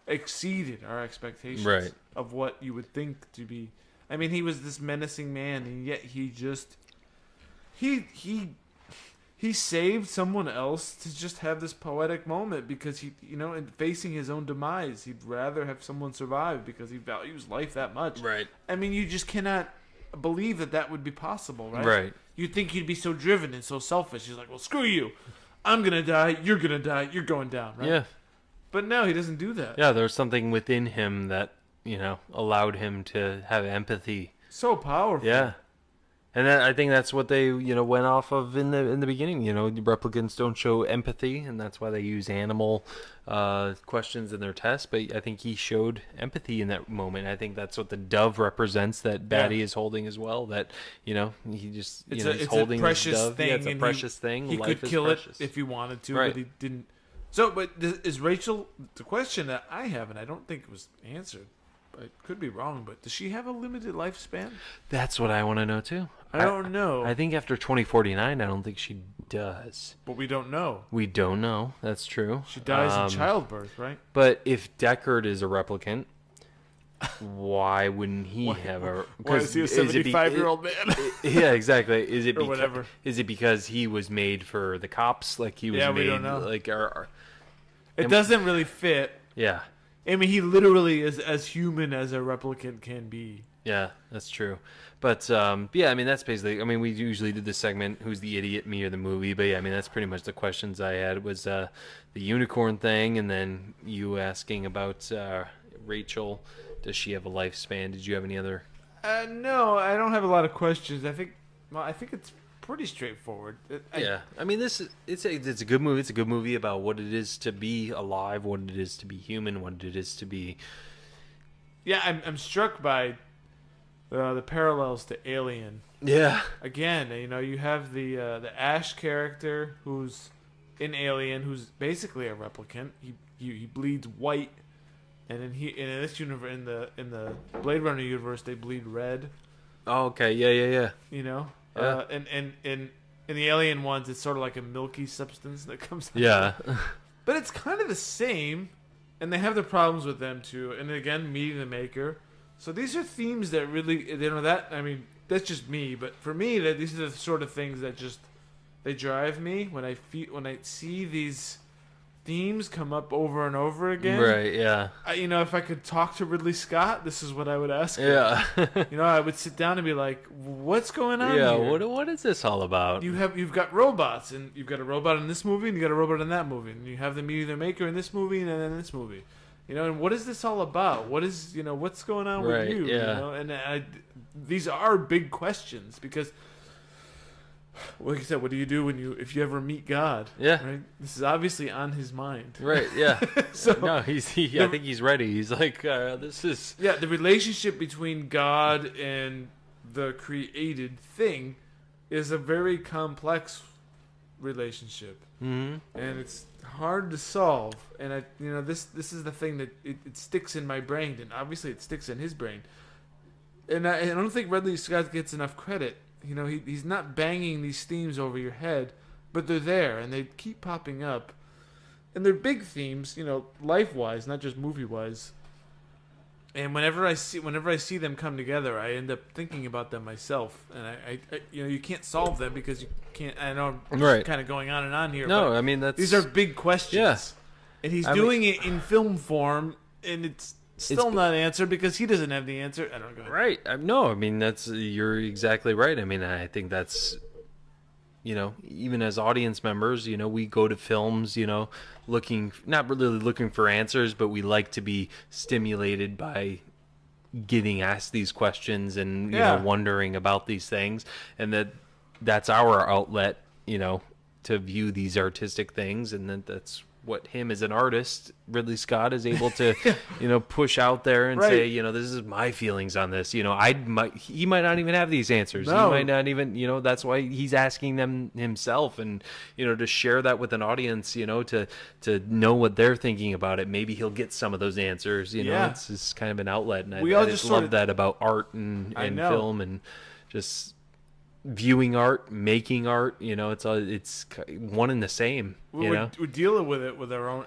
exceeded our expectations of what you would think to be. I mean, he was this menacing man, and yet he just he saved someone else to just have this poetic moment because he, in facing his own demise, he'd rather have someone survive because he values life that much. Right. I mean, you just cannot believe that would be possible, right? Right. You'd think he'd be so driven and so selfish. He's like, well, screw you. I'm going to die. You're going to die. You're going down, right? Yeah. But no, he doesn't do that. Yeah, there's something within him that, allowed him to have empathy. So powerful. Yeah. And I think that's what they, went off of in the beginning. The replicants don't show empathy, and that's why they use animal questions in their tests. But I think he showed empathy in that moment. I think that's what the dove represents that Batty is holding as well. That he just he's holding a precious his dove. thing. Yeah, it's a precious thing. He Life could kill precious. it if he wanted to, right. but he didn't. So, but is Rachel the question that I have, and I don't think it was answered. I could be wrong, but does she have a limited lifespan? That's what I want to know too. I don't know. I think after 2049, I don't think she does. But we don't know. We don't know. That's true. She dies in childbirth, right? But if Deckard is a replicant, why wouldn't he have a? Why is he a 75-year-old man? Yeah, exactly. Is it or whatever? Is it because he was made for the cops? Like he was made. We don't know. Like it doesn't really fit. Yeah. I mean, he literally is as human as a replicant can be. Yeah, that's true. But, yeah, I mean, that's basically... I mean, we usually did this segment, Who's the Idiot, Me or the Movie? But, yeah, I mean, that's pretty much the questions I had was the unicorn thing, and then you asking about Rachel. Does she have a lifespan? Did you have any other... No, I don't have a lot of questions. I think it's pretty straightforward. I mean, it's a good movie. It's a good movie about what it is to be alive, what it is to be human, what it is to be... Yeah, I'm struck by... the parallels to Alien. Yeah. Again, you have the Ash character who's in Alien, who's basically a replicant. He bleeds white, and in this universe, in the Blade Runner universe, they bleed red. Oh, okay. Yeah. Yeah. And in the Alien ones, it's sort of like a milky substance that comes out. Yeah. But it's kind of the same, and they have their problems with them too. And again, meeting the Maker. So these are themes that really, I mean, that's just me, but for me, these are the sort of things that just, they drive me when I see these themes come up over and over again. Right, yeah. If I could talk to Ridley Scott, this is what I would ask him. Yeah. I would sit down and be like, what's going on here? Yeah, what is this all about? You've got robots, and you've got a robot in this movie, and you got a robot in that movie, and you have them meeting their Maker in this movie, and then in this movie. And what is this all about? What is, what's going on with you? Yeah. And these are big questions because, like I said, what do you do if you ever meet God? Yeah. Right? This is obviously on his mind. Right. Yeah. So no, I think he's ready. He's like, this is. Yeah, the relationship between God and the created thing is a very complex relationship, and it's hard to solve. And this is the thing that it sticks in my brain, and obviously it sticks in his brain. And I don't think Ridley Scott gets enough credit. He's not banging these themes over your head, but they're there and they keep popping up, and they're big themes, life-wise, not just movie-wise. And whenever I see them come together, I end up thinking about them myself. And I you can't solve them because you can't. I know I'm kind of going on and on here. No, but I mean these are big questions. Yeah. And he's doing it in film form, and it's still not answered because he doesn't have the answer. I don't know. Right. No, I mean you're exactly right. I mean, I think that's. Even as audience members, we go to films, not really looking for answers, but we like to be stimulated by getting asked these questions and, wondering about these things. And that's our outlet, to view these artistic things. And that's what him as an artist, Ridley Scott, is able to, push out there and say, this is my feelings on this. He might not even have these answers. No. He might not even, that's why he's asking them himself, and to share that with an audience, to know what they're thinking about it. Maybe he'll get some of those answers. It's just kind of an outlet, and I just love that about art and film and just viewing art, making art. It's one and the same. We're dealing with it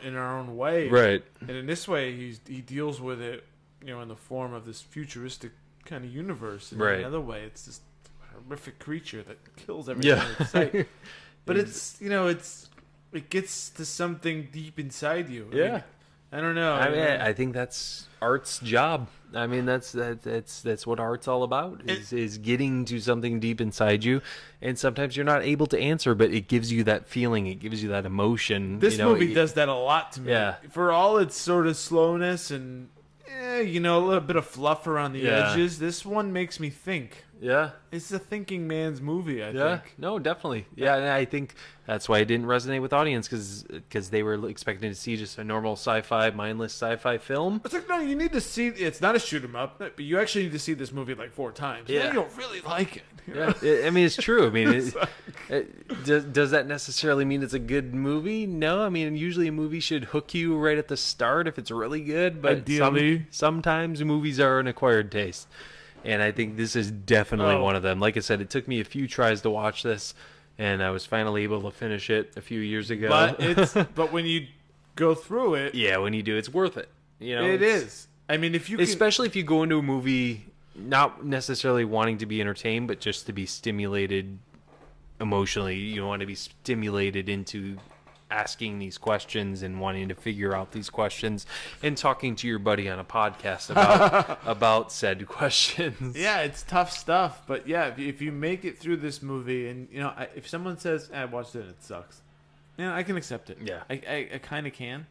in our own way, right? And in this way, he deals with it, in the form of this futuristic kind of universe. And right. In another way, it's this horrific creature that kills everything in its sight. But it's it gets to something deep inside you. I don't know. I think that's art's job. I mean, that's what art's all about, is getting to something deep inside you. And sometimes you're not able to answer, but it gives you that feeling. It gives you that emotion. This movie does that a lot to me. Yeah. For all its sort of slowness and a little bit of fluff around the edges. This one makes me think. Yeah. It's a thinking man's movie, I think. No, definitely. Yeah, and I think that's why it didn't resonate with audience, because they were expecting to see just a normal sci-fi, mindless sci-fi film. It's like, no, you need to see... It's not a shoot 'em up, but you actually need to see this movie like 4 times. Yeah. Then you'll really like it. Yeah, I mean, it's true. I mean, does that necessarily mean it's a good movie? No, I mean, usually a movie should hook you right at the start if it's really good, but ideally, sometimes movies are an acquired taste. And I think this is definitely one of them. Like I said, it took me a few tries to watch this, and I was finally able to finish it a few years ago. But when you go through it, yeah, when you do, it's worth it. It is. I mean, especially if you go into a movie not necessarily wanting to be entertained, but just to be stimulated emotionally. You want to be stimulated into asking these questions and wanting to figure out these questions and talking to your buddy on a podcast about said questions. Yeah, it's tough stuff, but yeah, if you make it through this movie, and if someone says I watched it and it sucks, I can accept it. Yeah, I kind of can.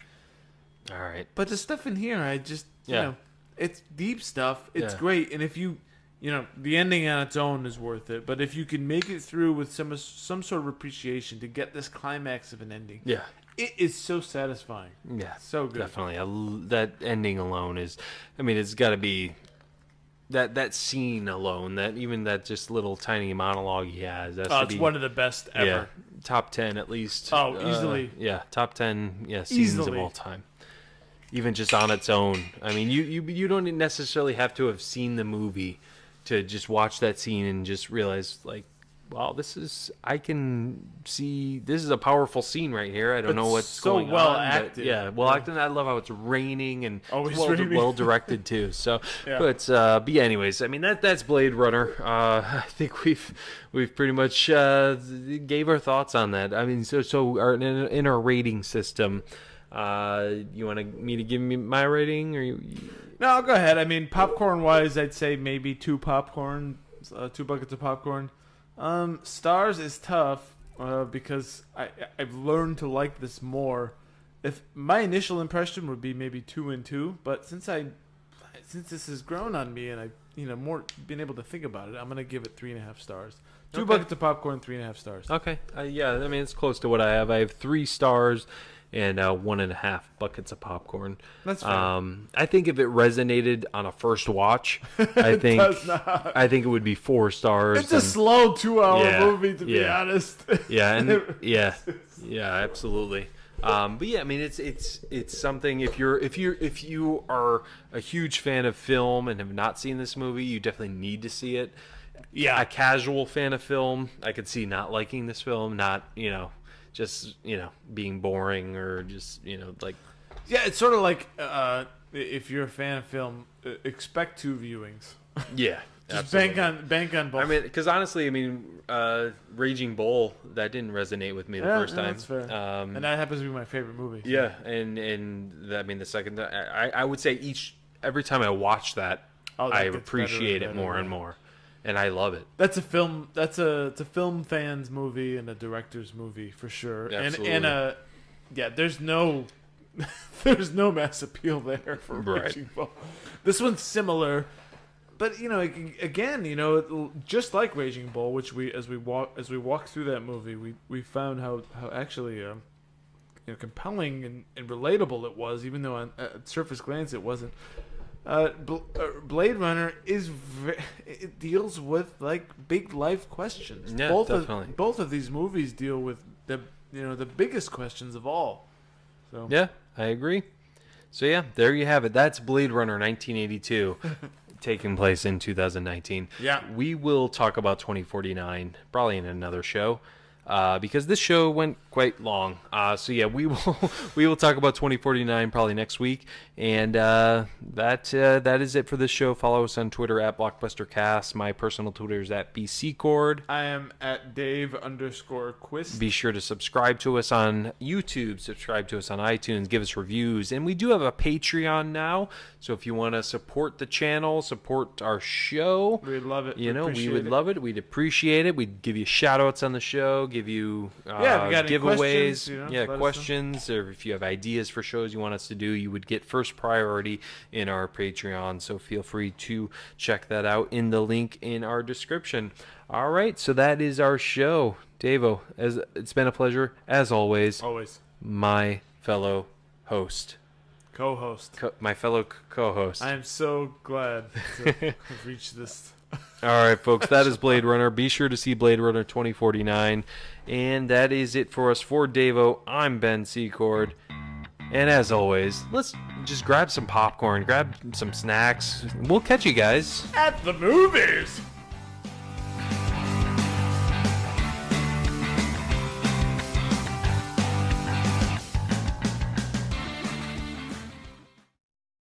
All right, but the stuff in here, I just it's deep stuff. It's great, and if you the ending on its own is worth it. But if you can make it through with some sort of appreciation to get this climax of an ending, it is so satisfying. Yeah, so good. Definitely, that ending alone is. I mean, it's got to be that scene alone. That just little tiny monologue he has. It's one of the best ever. Yeah, top 10 at least. Oh, easily. Top 10. Yeah, scenes of all time. Even just on its own. I mean, you don't necessarily have to have seen the movie to just watch that scene and just realize, like, wow, I can see this is a powerful scene right here. I don't know what's going on. So well acted. Acted. I love how it's raining and well directed too. So, yeah. But anyways, I mean that's Blade Runner. I think we've pretty much gave our thoughts on that. I mean, in our rating system, you want me to give me my rating, or No, go ahead. I mean, popcorn-wise, I'd say maybe 2 popcorn, 2 buckets of popcorn. Stars is tough because I've learned to like this more. If my initial impression would be maybe 2 and 2, but since this has grown on me and I've more been able to think about it, I'm gonna give it 3.5 stars. 2 buckets of popcorn, 3.5 stars. Okay. Yeah. I mean, it's close to what I have. I have 3 stars. And 1.5 buckets of popcorn. That's fair. I think if it resonated on a first watch, I think it would be 4 stars. It's a slow 2-hour movie, to be honest. Yeah, absolutely. But yeah, I mean, it's something. If you are a huge fan of film and have not seen this movie, you definitely need to see it. Yeah, a casual fan of film, I could see not liking this film. Not just being boring or just like. Yeah, it's sort of like if you're a fan of film, expect 2 viewings. Yeah, just bank on both. I mean, because honestly, Raging Bull, that didn't resonate with me the first time. That's fair. And that happens to be my favorite movie. So. Yeah, and the second time, I would say every time I watch that, I appreciate it more and more. And I love it. That's a film. It's a film fans movie and a director's movie for sure. Absolutely. There's no mass appeal there for Raging Bull. This one's similar, but again, just like Raging Bull, which as we walked through that movie, we found how actually compelling and relatable it was, even though at surface glance it wasn't. Blade Runner it deals with like big life questions. Yeah, definitely. Both of these movies deal with the biggest questions of all. So yeah, I agree. So yeah, there you have it. That's Blade Runner 1982, taking place in 2019. Yeah, we will talk about 2049 probably in another show. Because this show went quite long. So yeah, we will talk about 2049 probably next week. And that is it for this show. Follow us on Twitter at BlockbusterCast. My personal Twitter is at BCCord. I am at Dave_Quist. Be sure to subscribe to us on YouTube, subscribe to us on iTunes, give us reviews. And we do have a Patreon now. So if you want to support the channel, support our show, we'd love it. We would love it. We'd appreciate it. We'd give you shout outs on the show. Give you if you got any giveaways, questions, questions, or if you have ideas for shows you want us to do, you would get first priority in our Patreon. So feel free to check that out in the link in our description. All right, so that is our show. Davo, it's been a pleasure, as always. Always. My fellow host. Co-host. My fellow co-host. I am so glad to have reached this. All right, folks, that is Blade Runner. Be sure to see Blade Runner 2049. And that is it for us. For Davo, I'm Ben Secord. And as always, let's just grab some popcorn, grab some snacks. We'll catch you guys At the movies!